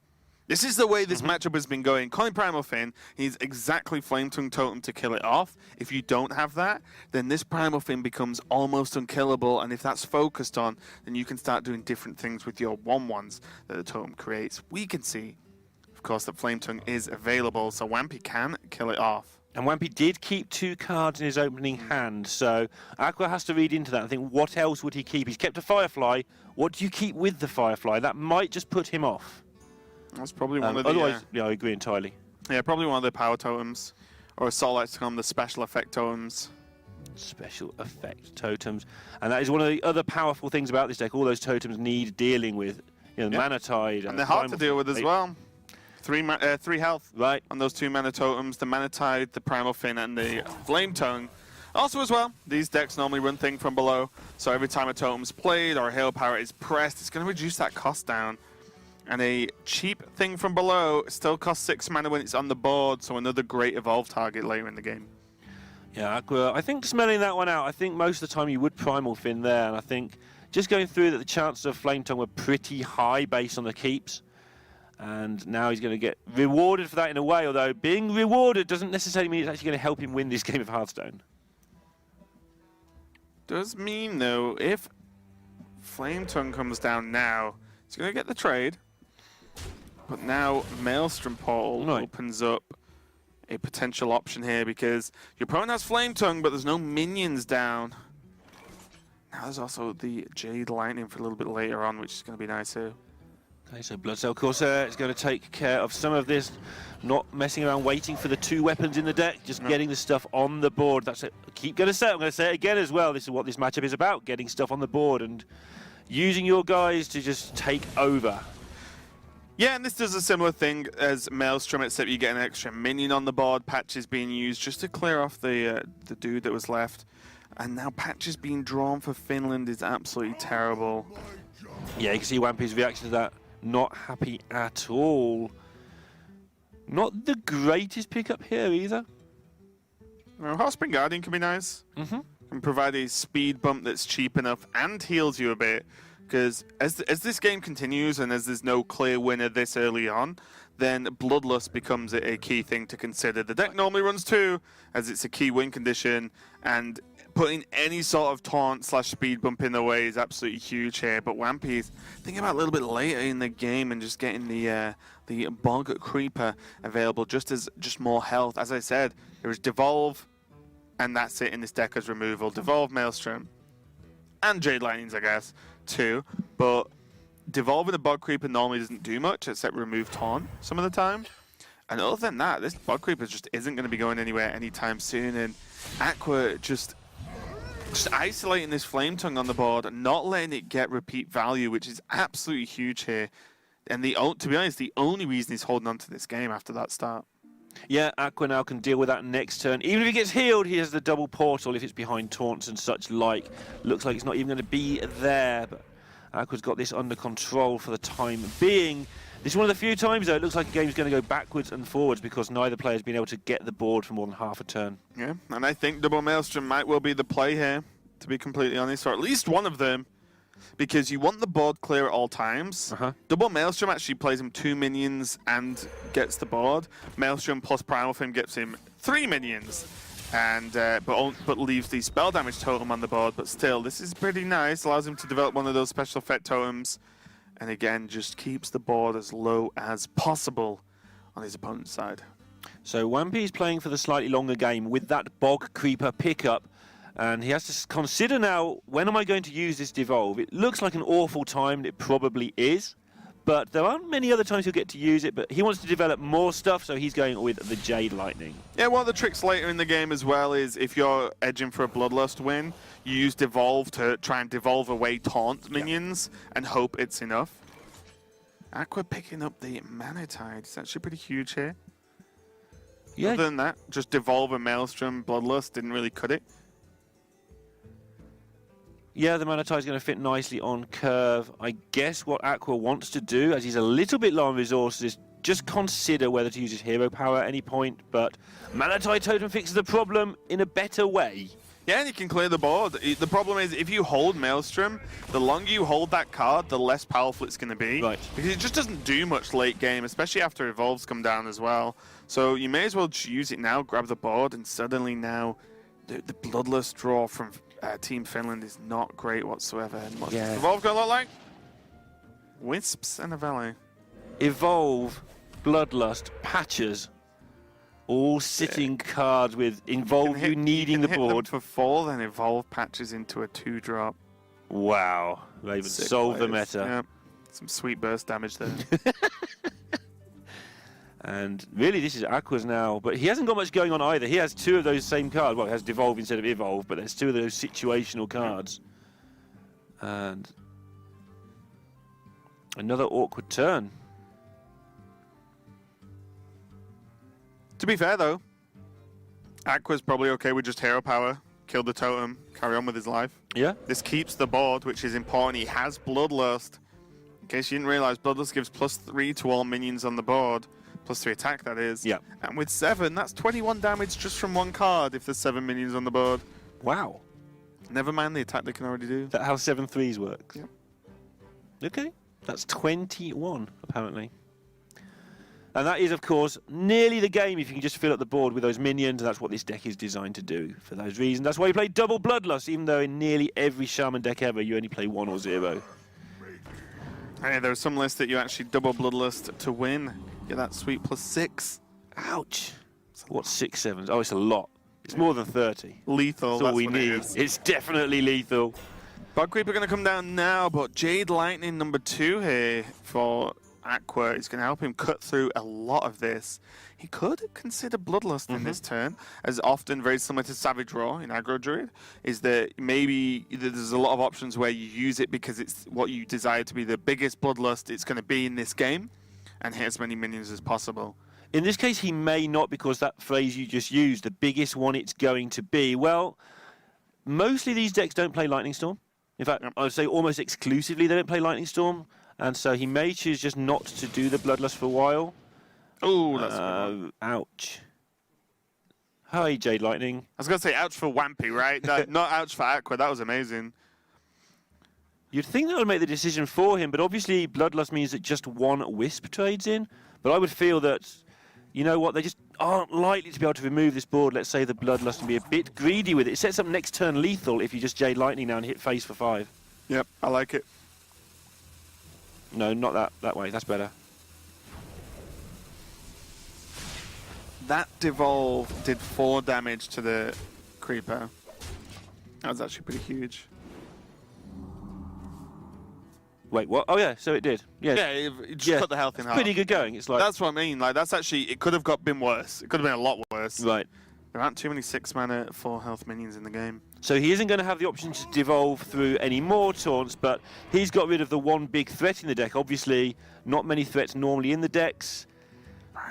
This is the way this matchup has been going. Colin Primal Finn, he's exactly Flame Tongue Totem to kill it off. If you don't have that, then this Primal Finn becomes almost unkillable, and if that's focused on, then you can start doing different things with your 1/1s that the totem creates. We can see, of course, that Flame Tongue is available, so Wampy can kill it off. And Wampy did keep 2 cards in his opening hand, so Aqua has to read into that and think, what else would he keep? He's kept a Firefly. What do you keep with the Firefly? That might just put him off. That's probably one of the... Otherwise, yeah, I agree entirely. Yeah, probably one of the power totems. Or as Sol likes to call them, the special effect totems. Special effect totems. And that is one of the other powerful things about this deck. All those totems need dealing with. Mana Tide. And they're hard to deal with as well. 3 health on those 2 mana totems, the Mana Tide, the Primal Fin, and the Flame Tongue. Also as well, these decks normally run Thing from Below, so every time a totem's played or a Hero Power is pressed, it's going to reduce that cost down. And a cheap Thing from Below still costs 6 mana when it's on the board, so another great Evolve target later in the game. Yeah, Aqua, I think smelling that one out, I think most of the time you would Primal Fin there, and I think just going through that the chances of Flame Tongue were pretty high based on the keeps. And now he's going to get rewarded for that in a way, although being rewarded doesn't necessarily mean it's actually going to help him win this game of Hearthstone. Does mean, though, if Flame Tongue comes down now, he's going to get the trade. But now Maelstrom Portal opens up a potential option here because your opponent has Flame Tongue, but there's no minions down. Now there's also the Jade Lightning for a little bit later on, which is going to be nice too. Okay, so Blood Cell Corsair is going to take care of some of this, not messing around waiting for the 2 weapons in the deck, just getting the stuff on the board. That's it. I'm going to say it again as well. This is what this matchup is about, getting stuff on the board and using your guys to just take over. Yeah, and this does a similar thing as Maelstrom, except you get an extra minion on the board. Patches being used just to clear off the dude that was left. And now Patches being drawn for Finland is absolutely terrible. Yeah, you can see Wampy's reaction to that. Not happy at all. Not the greatest pickup here either. Well, Hearthstone Guardian can be nice. Can provide a speed bump that's cheap enough and heals you a bit. Because as this game continues and as there's no clear winner this early on, then Bloodlust becomes a key thing to consider. The deck normally runs 2, as it's a key win condition, and putting any sort of taunt / speed bump in the way is absolutely huge here. But Wampy's thinking about a little bit later in the game and just getting the Bog Creeper available just more health. As I said, there is Devolve, and that's it in this deck as removal. Devolve, Maelstrom, and Jade Lightnings, I guess, too. But Devolving the Bog Creeper normally doesn't do much except remove taunt some of the time. And other than that, this Bog Creeper just isn't going to be going anywhere anytime soon. And Aqua just isolating this Flame Tongue on the board and not letting it get repeat value, which is absolutely huge here. And to be honest, the only reason he's holding on to this game after that start. Yeah, Aqua now can deal with that next turn. Even if he gets healed, he has the double portal if it's behind taunts and such like. Looks like it's not even going to be there, but Aqua's got this under control for the time being. This is one of the few times, though, it looks like the game's going to go backwards and forwards because neither player's been able to get the board for more than half a turn. Yeah, and I think Double Maelstrom might well be the play here, to be completely honest, or at least one of them, because you want the board clear at all times. Double Maelstrom actually plays him 2 minions and gets the board. Maelstrom plus Primal Fin gets him 3 minions, and but leaves the spell damage totem on the board. But still, this is pretty nice. Allows him to develop one of those special effect totems. And again, just keeps the board as low as possible on his opponent's side. So Wampy's playing for the slightly longer game with that Bog Creeper pickup. And he has to consider now, when am I going to use this Devolve? It looks like an awful time, and it probably is. But there aren't many other times he'll get to use it, but he wants to develop more stuff, so he's going with the Jade Lightning. Yeah, one of the tricks later in the game as well is if you're edging for a Bloodlust win, you use Devolve to try and devolve away taunt minions and hope it's enough. Aqua picking up the Mana Tide. It's actually pretty huge here. Yeah. Other than that, just Devolve and Maelstrom, Bloodlust didn't really cut it. Yeah, the Mana Tide is going to fit nicely on curve. I guess what Aqua wants to do, as he's a little bit low on resources, is just consider whether to use his hero power at any point, but Mana Tide Totem fixes the problem in a better way. Yeah, and you can clear the board. The problem is, if you hold Maelstrom, the longer you hold that card, the less powerful it's going to be. Right. Because it just doesn't do much late game, especially after Evolves come down as well. So you may as well just use it now, grab the board, and suddenly now the Bloodlust draw from Team Finland is not great whatsoever. And what's Evolve going to look like? Wisps and a Valley. Evolve, Bloodlust, Patches, all sitting cards with Involve you needing the board. For 4, then Evolve Patches into a 2-drop. Wow, they even solved the meta. Yeah. Some sweet burst damage there. And really, this is Aqua's now, but he hasn't got much going on either. He has 2 of those same cards. Well, he has Devolve instead of Evolve, but there's 2 of those situational cards. And another awkward turn. To be fair, though, Aqua's probably okay with just hero power, kill the totem, carry on with his life. Yeah. This keeps the board, which is important. He has Bloodlust. In case you didn't realize, Bloodlust gives +3 to all minions on the board. +3 attack, that is. Yeah. And with 7, that's 21 damage just from one card if there's 7 minions on the board. Wow. Never mind the attack they can already do. Is that how 7/3s works? Yep. Okay. That's 21, apparently. And that is, of course, nearly the game if you can just fill up the board with those minions, and that's what this deck is designed to do for those reasons. That's why you play double Bloodlust, even though in nearly every Shaman deck ever, you only play 1 or 0. Hey, there are some lists that you actually double Bloodlust to win. Get that sweet +6. Ouch. What's 6 7s? Oh, it's a lot. It's more than 30. Lethal, That's all we what it need. is. It's definitely lethal. Bug Creeper going to come down now, but Jade Lightning #2 here for Aqua is going to help him cut through a lot of this. He could consider Bloodlust in this turn, as often very similar to Savage Roar in Aggro Druid, is that maybe there's a lot of options where you use it because it's what you desire to be the biggest Bloodlust it's going to be in this game, and hit as many minions as possible. In this case, he may not, because that phrase you just used, the biggest one it's going to be. Well, mostly these decks don't play Lightning Storm. In fact, I would say almost exclusively they don't play Lightning Storm. And so he may choose just not to do the Bloodlust for a while. Oh, that's a good one. Ouch. Hi, Jade Lightning. I was going to say ouch for Wampy, right? No, not ouch for Aqua. That was amazing. You'd think that would make the decision for him, but obviously Bloodlust means that just 1 Wisp trades in. But I would feel that, you know what, they just aren't likely to be able to remove this board. Let's say the Bloodlust and be a bit greedy with it. It sets up next turn lethal if you just Jade Lightning now and hit face for 5. Yep, I like it. No, not that way. That's better. That Devolve did 4 damage to the Creeper. That was actually pretty huge. Wait, what? Oh, yeah, so it did. Yes. Yeah, it just cut the health in half. Pretty good going. It's like... That's what I mean. Like, that's actually, it could have been worse. It could have been a lot worse. Right. There aren't too many 6-mana, 4 health minions in the game. So he isn't going to have the option to devolve through any more taunts, but he's got rid of the one big threat in the deck. Obviously, not many threats normally in the decks,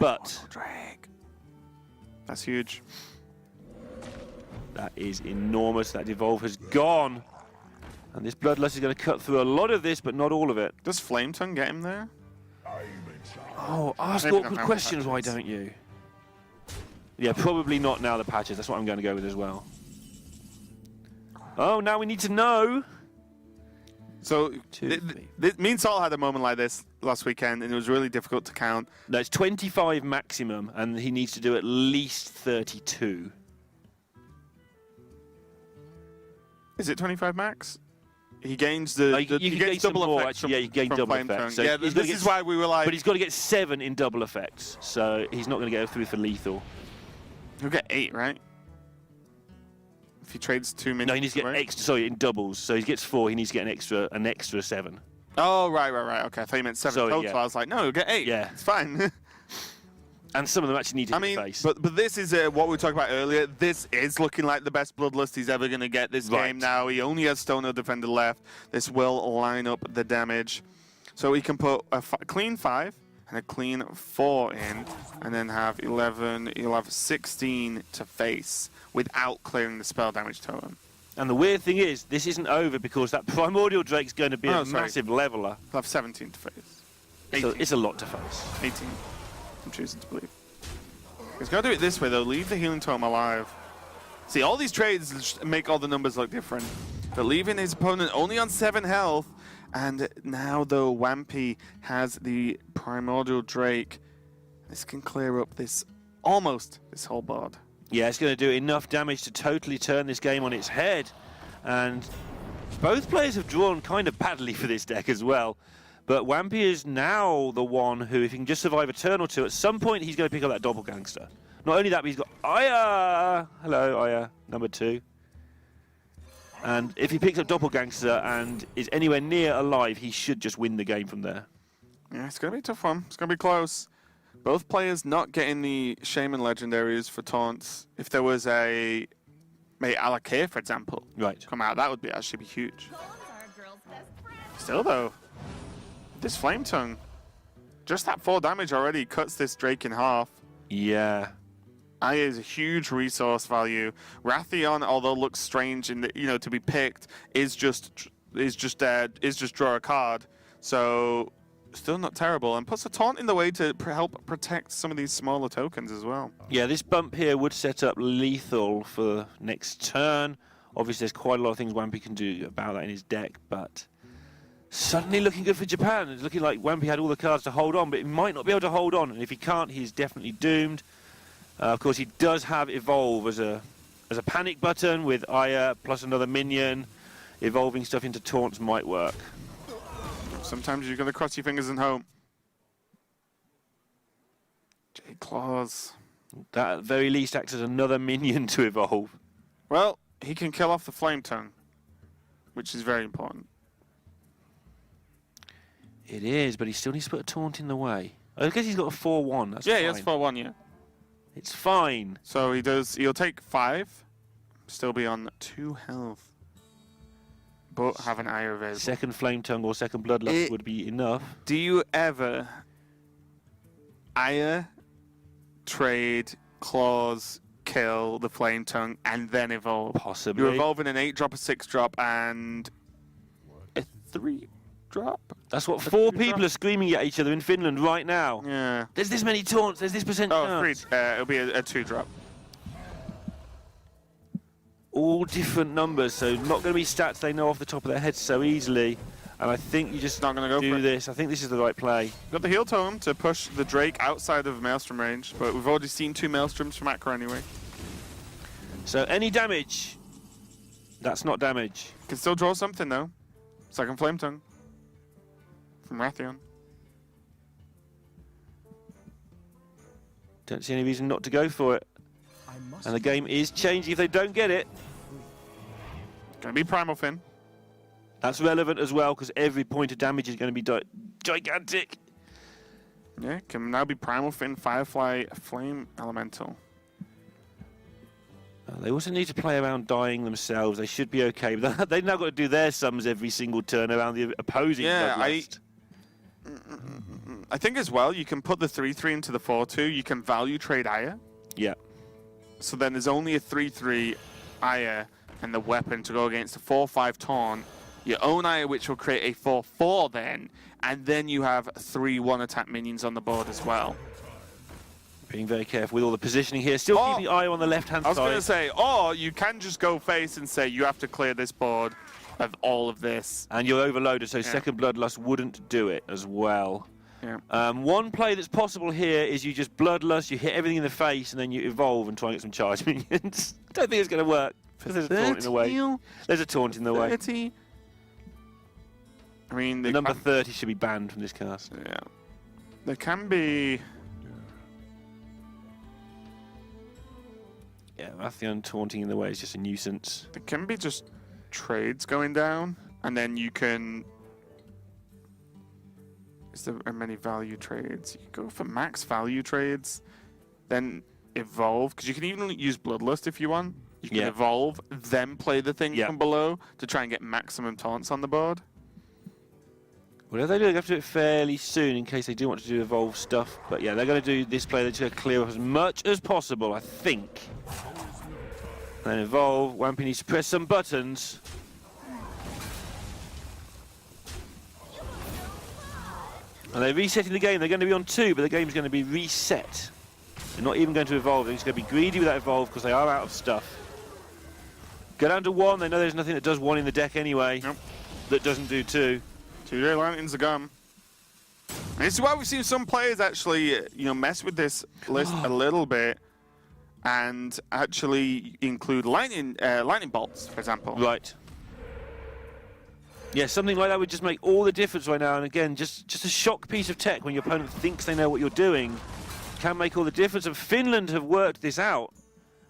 but... Drag. That's huge. That is enormous. That devolve has gone. And this Bloodlust is going to cut through a lot of this, but not all of it. Does Flame Tongue get him there? Oh, ask Maybe awkward not questions, why patches. don't you? Yeah, probably not now the patches. That's what I'm going to go with as well. Oh, now we need to know. So, Two, me and Sal had a moment like this last weekend, and it was really difficult to count. No, it's 25 maximum, and he needs to do at least 32. Is it 25 max? He gains the, You he can gains gain some double more, effects actually. Yeah, you gain from double Flame Tongue. effects. So yeah, he's this gonna is get, why we were like... but he's got to get 7 in double effects, so he's not going to go through for lethal. He'll get 8, right? If he trades 2 minutes. No, he needs to get extra. Sorry, in doubles. So he gets 4. He needs to get an extra 7. Oh, right. Okay, I thought you meant 7 Sorry, total. yeah. I was like, no, he'll get 8. Yeah. It's fine. And some of them actually need to I hit mean, face. but this is what we were talking about earlier. This is looking like the best Bloodlust he's ever going to get this Right. game now. He only has Stoner Defender left. This will line up the damage. So he can put a clean 5 and a clean 4 in, and then have 11, he'll have 16 to face without clearing the spell damage totem. And the weird thing is, this isn't over because that Primordial Drake's going to be a massive leveler. He'll have 17 to face. So it's a lot to face. 18. I'm choosing to believe. He's got to do it this way, though. Leave the healing tome alive. See, all these trades make all the numbers look different. But leaving his opponent only on 7 health. And now, though, Wampy has the Primordial Drake. This can clear up this whole board. Yeah, it's going to do enough damage to totally turn this game on its head. And both players have drawn kind of badly for this deck as well. But Wampy is now the one who, if he can just survive a turn or two, at some point he's going to pick up that Doppelgangster. Not only that, but he's got Aya! Hello, Aya, #2. And if he picks up Doppelgangster and is anywhere near alive, he should just win the game from there. Yeah, it's going to be a tough one. It's going to be close. Both players not getting the Shaman legendaries for taunts. If there was a Alakir, for example, come out, that would actually be huge. Still, though, this Flame Tongue, just that 4 damage already cuts this Drake in half. Yeah. Aya is a huge resource value. Rathion, although looks strange in the, to be picked, is just draw a card. So still not terrible. And puts a taunt in the way to help protect some of these smaller tokens as well. Yeah, this bump here would set up lethal for next turn. Obviously, there's quite a lot of things Wampy can do about that in his deck, but suddenly looking good for Japan. It's looking like Wampy had all the cards to hold on, but he might not be able to hold on. And if he can't, he's definitely doomed. Of course, he does have Evolve as a panic button with Aya plus another minion. Evolving stuff into taunts might work. Sometimes you've got to cross your fingers and hope. J Claws. That at very least acts as another minion to evolve. Well, he can kill off the Flame Tongue, which is very important. It is, but he still needs to put a taunt in the way. I guess he's got a 4-1. That's Yeah, fine. he has 4-1, yeah. It's fine. So he'll take 5, still be on 2 health, but have an Eye available. Second Flame Tongue or second Bloodlust would be enough. Do you ever Aya, trade, claws, kill the Flame Tongue, and then evolve? Possibly. You're evolving an 8-drop, a 6-drop, and a 3-drop? That's what 4 people are screaming at each other in Finland right now. Yeah. There's this many taunts, there's this percent chance. It'll be a 2-drop. All different numbers, so not going to be stats they know off the top of their heads so easily. And I think you just not going to go do for it. this. I think this is the right play. Got the heal tome to push the Drake outside of Maelstrom range, but we've already seen 2 Maelstroms from Akra anyway. So any damage, that's not damage. Can still draw something though. Second Flame Tongue from Rathion. Don't see any reason not to go for it. And the game is changing if they don't get it. Gonna be Primal Fin. That's relevant as well because every point of damage is going to be gigantic. Yeah, can now be Primal Fin, Firefly, Flame Elemental. They also need to play around dying themselves. They should be okay. But they've now got to do their sums every single turn around the opposing. Yeah, Bloodlust. I think as well, you can put the 3-3 into the 4-2. You can value trade Aya. Yeah. So then there's only a 3-3 Aya and the weapon to go against a 4-5 Taunt. Your own Aya, which will create a 4-4 then, and then you have 3 1-attack minions on the board as well. Being very careful with all the positioning here. Still keeping the eye on the left-hand side. I was going to say, or you can just go face and say you have to clear this board of all of this. And you're overloaded, so second Bloodlust wouldn't do it as well. Yeah. One play that's possible here is you just Bloodlust, you hit everything in the face, and then you evolve and try and get some charge minions. I don't think it's going to work. There's a taunt in the way. There's a taunt in the way. 30. I mean, the number 30 should be banned from this cast. Yeah. There can be... Yeah, Rathion taunting in the way is just a nuisance. There can be just trades going down, and then you can... Is there many value trades? You can go for max value trades, then evolve, because you can even use Bloodlust if you want. You can evolve, then play the thing from below to try and get maximum taunts on the board. Whatever they do, they have to do it fairly soon in case they do want to do evolve stuff. But yeah, they're going to do this play. They're just going to clear up as much as possible, I think. Then evolve. Wampy needs to press some buttons. And they're resetting the game. They're going to be on 2, but the game's going to be reset. They're not even going to evolve. They're just going to be greedy with that evolve because they are out of stuff. Go down to 1. They know there's nothing that does 1 in the deck anyway. Nope. That doesn't do 2. 2-day Lanterns are gone. And this is why we've seen some players actually, mess with this list a little bit and actually include lightning bolts, for example. Right. Yeah, something like that would just make all the difference right now. And again, just a shock piece of tech when your opponent thinks they know what you're doing can make all the difference. And Finland have worked this out.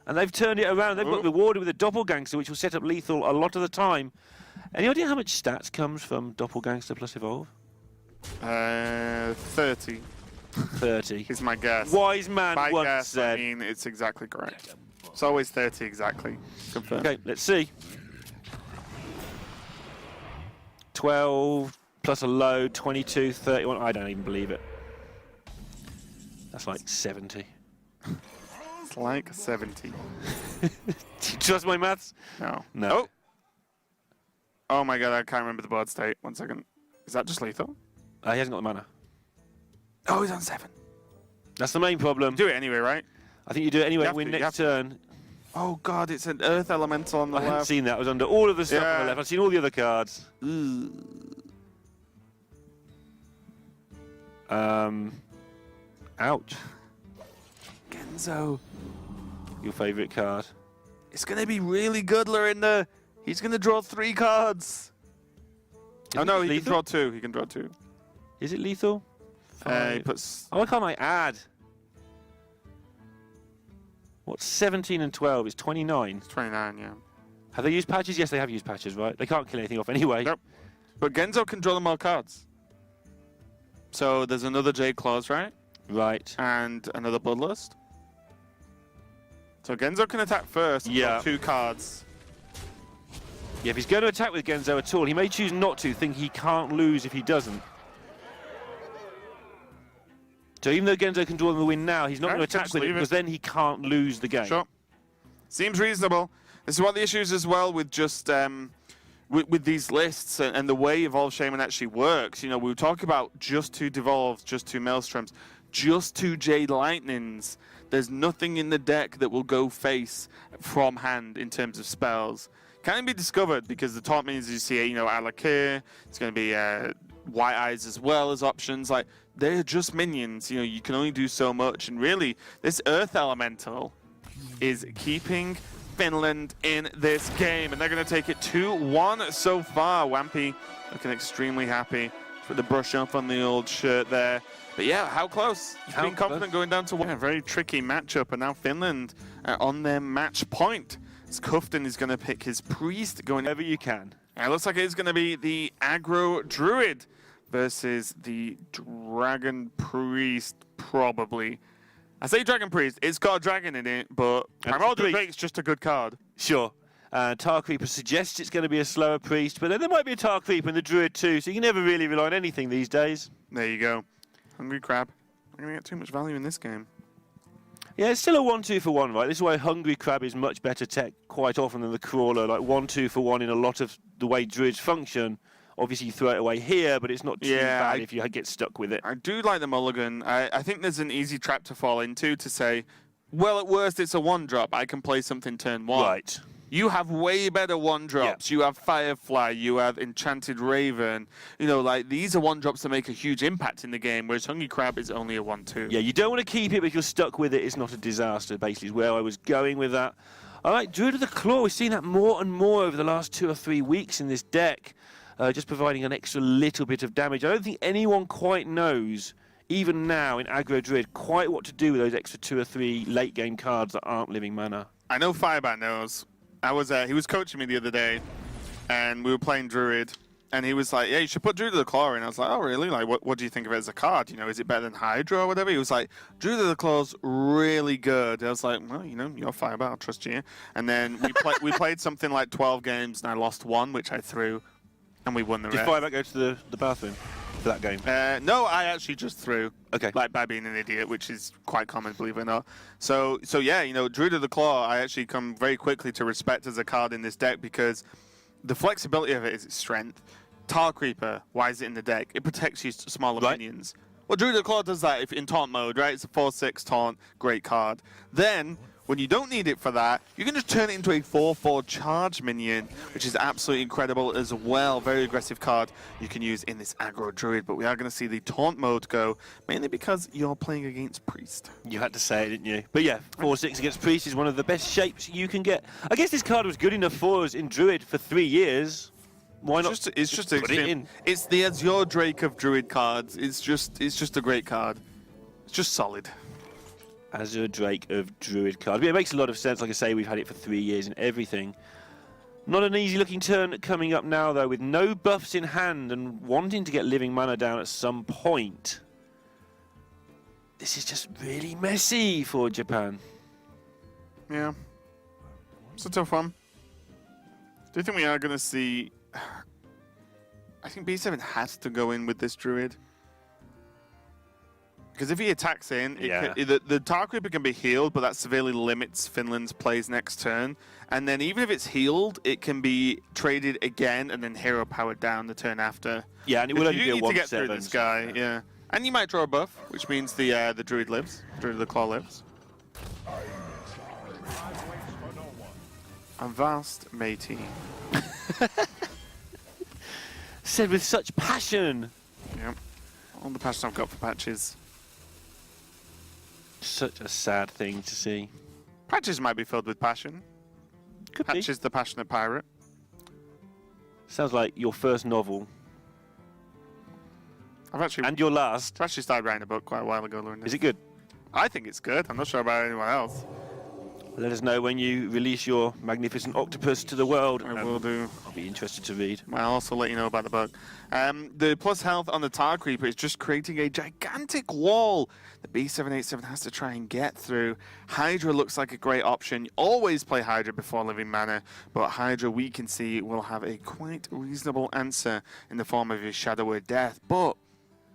And they've turned it around. They've got rewarded with a Doppelgangster, which will set up lethal a lot of the time. Any idea how much stats comes from Doppelgangster plus Evolve? 30. 30. Is my guess. Wise man my once guess, said. I mean, it's exactly correct. It's always 30 exactly. Confirmed. Okay, let's see. 12 plus a load, 22, 31. I don't even believe it. That's like 70. It's like 70. Do you trust my maths? No. No. Oh my god, I can't remember the board state. 1 second. Is that just lethal? He hasn't got the mana. Oh, he's on 7. That's the main problem. Do it anyway, right? I think you do it anyway. You have Win to, you next have to. turn. Oh God, it's an Earth Elemental on the I hadn't left. seen that. It was under all of the stuff on Yeah. the left. I've seen all the other cards. Ouch. Genzo. Your favourite card. It's going to be really good, Lorinda. He's going to draw 3 cards. Oh Isn't no, it he can lethal? draw 2. He can draw 2. Is it lethal? He puts. Oh, why can't I add? What's 17 and 12? It's 29. It's 29, yeah. Have they used patches? Yes, they have used patches, right? They can't kill anything off anyway. Nope. But Genzo can draw them all cards. So there's another J clause, right? Right. And another Bloodlust. So Genzo can attack first and draw 2 cards. Yeah, if he's going to attack with Genzo at all, he may choose not to, think he can't lose if he doesn't. So even though Genzo can draw them the win now, he's not going to attack with it because then he can't lose the game. Sure. Seems reasonable. This is one of the issues as well with just with these lists and the way Evolve Shaman actually works. You know, we were talking about just 2 Devolves, just 2 Maelstroms, just 2 Jade Lightnings. There's nothing in the deck that will go face from hand in terms of spells. Can be discovered because the top minions you see, you know, Alakir, it's going to be White Eyes as well as options. Like, they're just minions. You know, you can only do so much. And really, this Earth Elemental is keeping Finland in this game. And they're going to take it 2-1 so far. Wampy looking extremely happy. Put the brush up on the old shirt there. But yeah, how close? He's being confident going down to 1. Yeah, very tricky matchup. And now Finland on their match point. Kufton is going to pick his priest going Whenever you can. It looks like it's going to be the aggro druid versus the dragon priest, probably. I say dragon priest, it's got a dragon in it, but Primordial Drake's just a good card. Sure. Tar Creeper suggests it's going to be a slower priest, but then there might be a Tar Creeper and the druid too, so you can never really rely on anything these days. There you go. Hungry Crab. I'm going to get too much value in this game. Yeah, it's still a 1-2 for 1, right? This is why Hungry Crab is much better tech quite often than the Crawler. Like 1-2 for 1 in a lot of the way druids function. Obviously, you throw it away here, but it's not too bad if you get stuck with it. I do like the mulligan. I think there's an easy trap to fall into to say, well, at worst, it's a 1-drop. I can play something turn 1. Right. You have way better 1-drops. Yeah. You have Firefly, you have Enchanted Raven. You know, like, these are 1-drops that make a huge impact in the game, whereas Hungry Crab is only a 1-2. Yeah, you don't want to keep it, but if you're stuck with it, it's not a disaster, basically, is where I was going with that. All right, Druid of the Claw, we've seen that more and more over the last 2 or 3 weeks in this deck, just providing an extra little bit of damage. I don't think anyone quite knows, even now in aggro Druid, quite what to do with those extra 2 or 3 late-game cards that aren't living mana. I know Firebat knows. He was coaching me the other day, and we were playing Druid, and he was like, yeah, you should put Druid of the Claw in. I was like, oh, really? Like, what do you think of it as a card? You know, is it better than Hydra or whatever? He was like, Druid of the Claw's really good. I was like, well, you know, you're Firebat, I'll trust you. And then we played something like 12 games, and I lost 1, which I threw, and we won the rest. Did Firebat go to the bathroom for that game? No, I actually just threw. Okay. Like, by being an idiot, which is quite common, believe it or not. So yeah, you know, Druid of the Claw, I actually come very quickly to respect as a card in this deck because the flexibility of it is its strength. Tar Creeper, why is it in the deck? It protects you smaller minions. Well, Druid of the Claw does that if in taunt mode, right? It's a 4/6 taunt, great card. Then, when you don't need it for that, you can just turn it into a 4/4 charge minion, which is absolutely incredible as well. Very aggressive card you can use in this aggro druid, but we are going to see the taunt mode go, mainly because you're playing against priest. You had to say it, didn't you? But yeah, 4/6 against priest is one of the best shapes you can get. I guess this card was good enough for us in druid for 3 years. Why not? It's just put it in. It's the Azure Drake of druid cards. It's just a great card. It's just solid. Azure Drake of Druid card. But it makes a lot of sense. Like I say, we've had it for 3 years and everything. Not an easy looking turn coming up now, though, with no buffs in hand and wanting to get living mana down at some point. This is just really messy for Japan. Yeah. It's a tough one. Do you think we are going to see... I think B7 has to go in with this druid. Because if he attacks in, the Tar Creeper can be healed, but that severely limits Finland's plays next turn. And then even if it's healed, it can be traded again and then hero powered down the turn after. Yeah, and it will only be a 1/7. You need to get through this guy, yeah. And you might draw a buff, which means the Druid lives. Druid of the Claw lives. A vast matey. Said with such passion. Yep. All the passion I've got for patches. Such a sad thing to see. Patches might be filled with passion. Could be. Patches the Passionate Pirate. Sounds like your first novel. I've actually And your last. started writing a book quite a while ago, Lauren. Is it good? I think it's good. I'm not sure about anyone else. Let us know when you release your magnificent octopus to the world. I will do. I'll be interested to read. I'll also let you know about the book. The plus health on the Tar Creeper is just creating a gigantic wall that B787 has to try and get through. Hydra looks like a great option. You always play Hydra before Living Mana, but Hydra, we can see, will have a quite reasonable answer in the form of his Shadow Word Death. But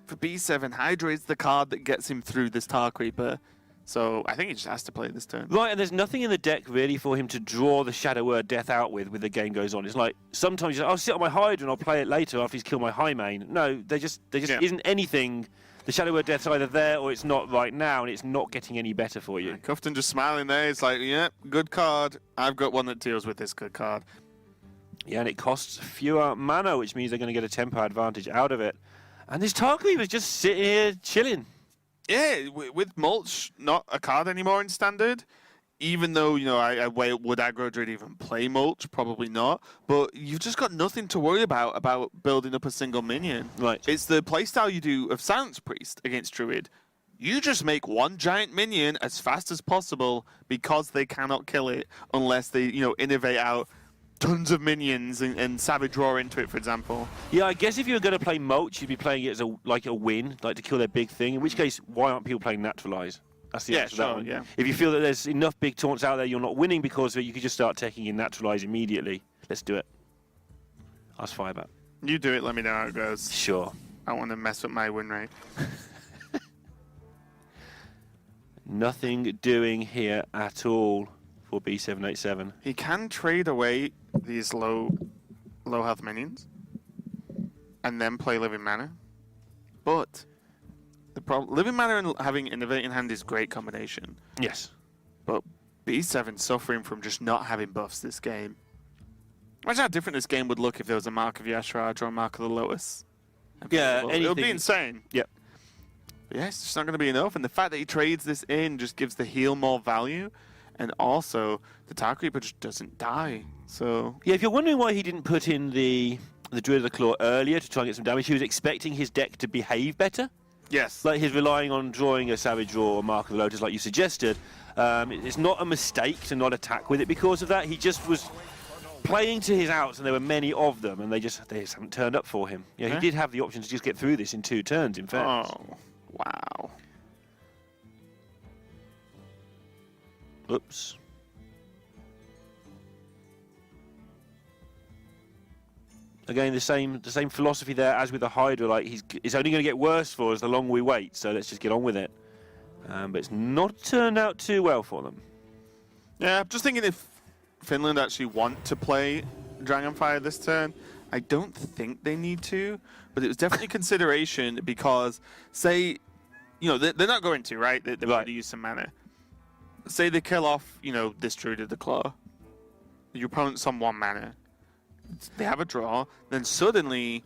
for B7, Hydra is the card that gets him through this Tar Creeper. So I think he just has to play this turn. Right, and there's nothing in the deck really for him to draw the Shadow Word Death out with the game goes on. It's like sometimes he's like, I'll sit on my Hydra and I'll play it later after he's killed my high main. No, there just isn't anything. The Shadow Word Death's either there or it's not right now, and it's not getting any better for you. Cufton just smiling there. It's like, yeah, good card. I've got one that deals with this good card. Yeah, and it costs fewer mana, which means they're going to get a tempo advantage out of it. And this Tar Creeper is just sitting here chilling. Yeah, with Mulch not a card anymore in Standard, even though, you know, would Aggro Druid even play Mulch? Probably not. But you've just got nothing to worry about building up a single minion. Right. It's the playstyle you do of Silence Priest against Druid. You just make one giant minion as fast as possible because they cannot kill it unless they, you know, innovate out tons of minions and Savage Roar into it, for example. Yeah, I guess if you were going to play Mulch, you'd be playing it as a win, like to kill their big thing. In which case, why aren't people playing Naturalize? That's the answer to that one. Yeah. If you feel that there's enough big taunts out there you're not winning because of it, you could just start taking in Naturalize immediately. Let's do it. Ask Firebat. You do it, let me know how it goes. Sure. I want to mess with my win rate. Nothing doing here at all for B787. He can trade away these low health minions and then play Living Mana. But the problem, Living Mana and having Innovate in hand is a great combination. Yes. But B7 suffering from just not having buffs this game. Imagine how different this game would look if there was a Mark of Yashraj or a Mark of the Lotus. Yeah, It would be anything- insane. Yep. But yeah, it's just not going to be enough. And the fact that he trades this in just gives the heal more value. And also, the Tar Creeper just doesn't die. So Yeah, if you're wondering why he didn't put in the Druid of the Claw earlier to try and get some damage, he was expecting his deck to behave better. yes, Like he's relying on drawing a Savage Roar or Mark of the Lotus like you suggested. It's not a mistake to not attack with it because of that. He just was playing to his outs and there were many of them and they just haven't turned up for him. Yeah, he did have the option to just get through this in 2 turns, in fact. Oh, wow. Oops. Again, the same philosophy there as with the Hydra. Like it's only going to get worse for us the longer we wait. So let's just get on with it. But it's not turned out too well for them. Yeah, I'm just thinking if Finland actually want to play Dragonfire this turn, I don't think they need to, but it was definitely a consideration because, say, you know, they're not going to, right? They're going to use some mana. Say they kill off, you know, this Druid of the Claw. Your opponent's on 1 mana. They have a draw. Then suddenly,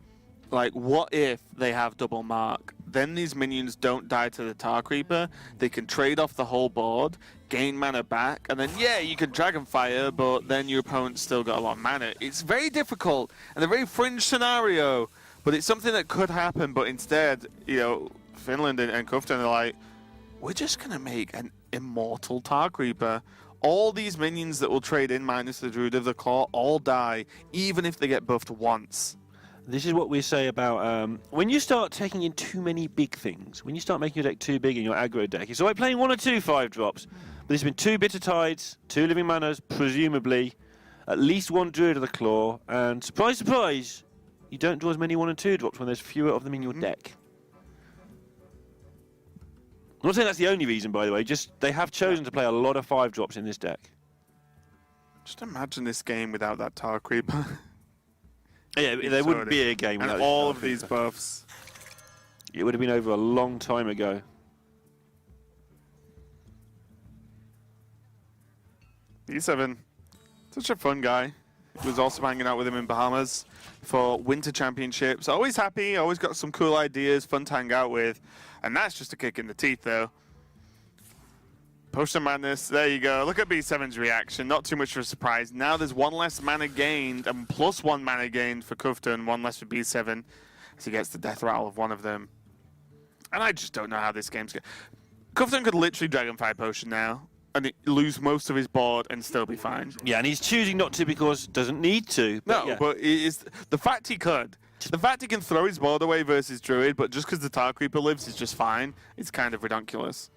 like, what if they have double mark? Then these minions don't die to the Tar Creeper. They can trade off the whole board, gain mana back, and then, yeah, you can Dragonfire, but then your opponent's still got a lot of mana. It's very difficult and a very fringe scenario, but it's something that could happen. But instead, you know, Finland and Cufton are like, we're just going to make an immortal Tar Creeper. All these minions that will trade in minus the Druid of the Claw all die, even if they get buffed once. This is what we say about when you start taking in too many big things, when you start making your deck too big in your aggro deck. It's alright playing 1 or 2 5-drops, but there's been 2 Bitter Tides, 2 Living Manas, presumably, at least 1 Druid of the Claw, and surprise, surprise, you don't draw as many 1 and 2 drops when there's fewer of them in your deck. I'm not saying that's the only reason, by the way, just they have chosen to play a lot of 5-drops in this deck. Just imagine this game without that Tar Creeper. Yeah, there wouldn't be a game and without all this of these buffs. It would have been over a long time ago. B7, such a fun guy. He was also hanging out with him in Bahamas for Winter Championships. Always happy, always got some cool ideas, fun to hang out with. And that's just a kick in the teeth, though. Potion Madness, there you go. Look at B7's reaction. Not too much of a surprise. Now there's one less mana gained and plus 1 mana gained for Kufton, 1 less for B7 as he gets the death rattle of one of them. And I just don't know how this game's going. Kufton could literally Dragonfire Potion now and lose most of his board and still be fine. Yeah, and he's choosing not to because doesn't need to. But no, yeah. But the fact he could. The fact he can throw his board away versus Druid, but just because the Tar Creeper lives is just fine, it's kind of ridiculous.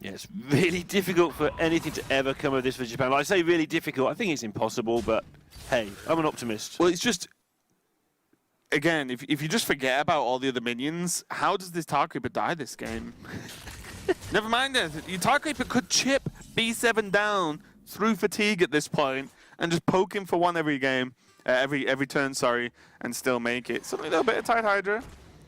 Yeah, it's really difficult for anything to ever come of this for Japan. Like I say really difficult, I think it's impossible, but hey, I'm an optimist. Well, it's just, again, if you just forget about all the other minions, how does this Tar Creeper die this game? Never mind it. Your Tar Creeper could chip B7 down through fatigue at this point and just poke him for one every game, every turn, sorry, and still make it. Something a little bit of Tide Hydra.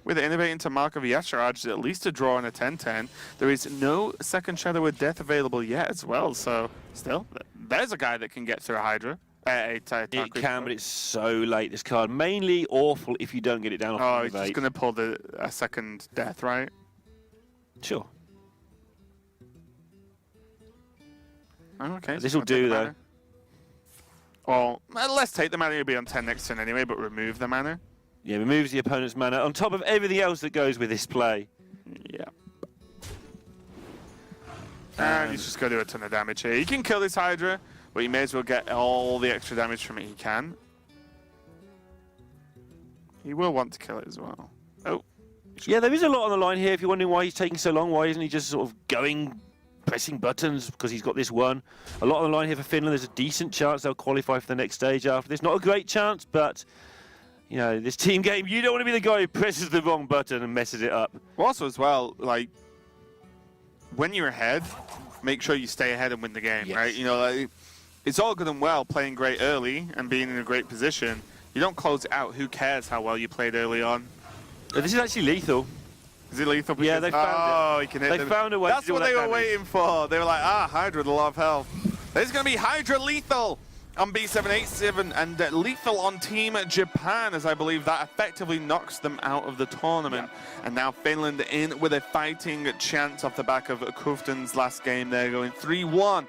With it innovating to Mark of Yasharaj, at least a draw and a 10-10. There is no second Shadow of Death available yet as well, so still, there's a guy that can get through a Hydra. It can, but it's so late, this card. Mainly awful if you don't get it down off the he's just going to pull a second Death, right? Sure. Okay. This will do, though. Well, let's take the mana. It'll be on 10 next turn anyway, but remove the mana. Yeah, removes the opponent's mana on top of everything else that goes with this play. Yeah. And he's just going to do a ton of damage here. He can kill this Hydra, but he may as well get all the extra damage from it he can. He will want to kill it as well. Oh. Yeah, there is a lot on the line here. If you're wondering why he's taking so long, why isn't he just sort of pressing buttons because he's got this one. A lot on the line here for Finland. There's a decent chance they'll qualify for the next stage after this. Not a great chance, but... You know, this team game, you don't want to be the guy who presses the wrong button and messes it up. Well, also as well, like, when you're ahead, make sure you stay ahead and win the game, yes. Right? You know, like, it's all good and well playing great early and being in a great position. You don't close it out. Who cares how well you played early on? This is actually lethal. Is it lethal? Yeah, they found it. Oh, he can hit them. They found a way That's to do what they were damage. waiting for. They were like, Hydra with a lot of health. There's going to be Hydra lethal on B787 and lethal on Team Japan, as I believe that effectively knocks them out of the tournament. Yeah. And now Finland in with a fighting chance off the back of Kufton's last game there, going 3-1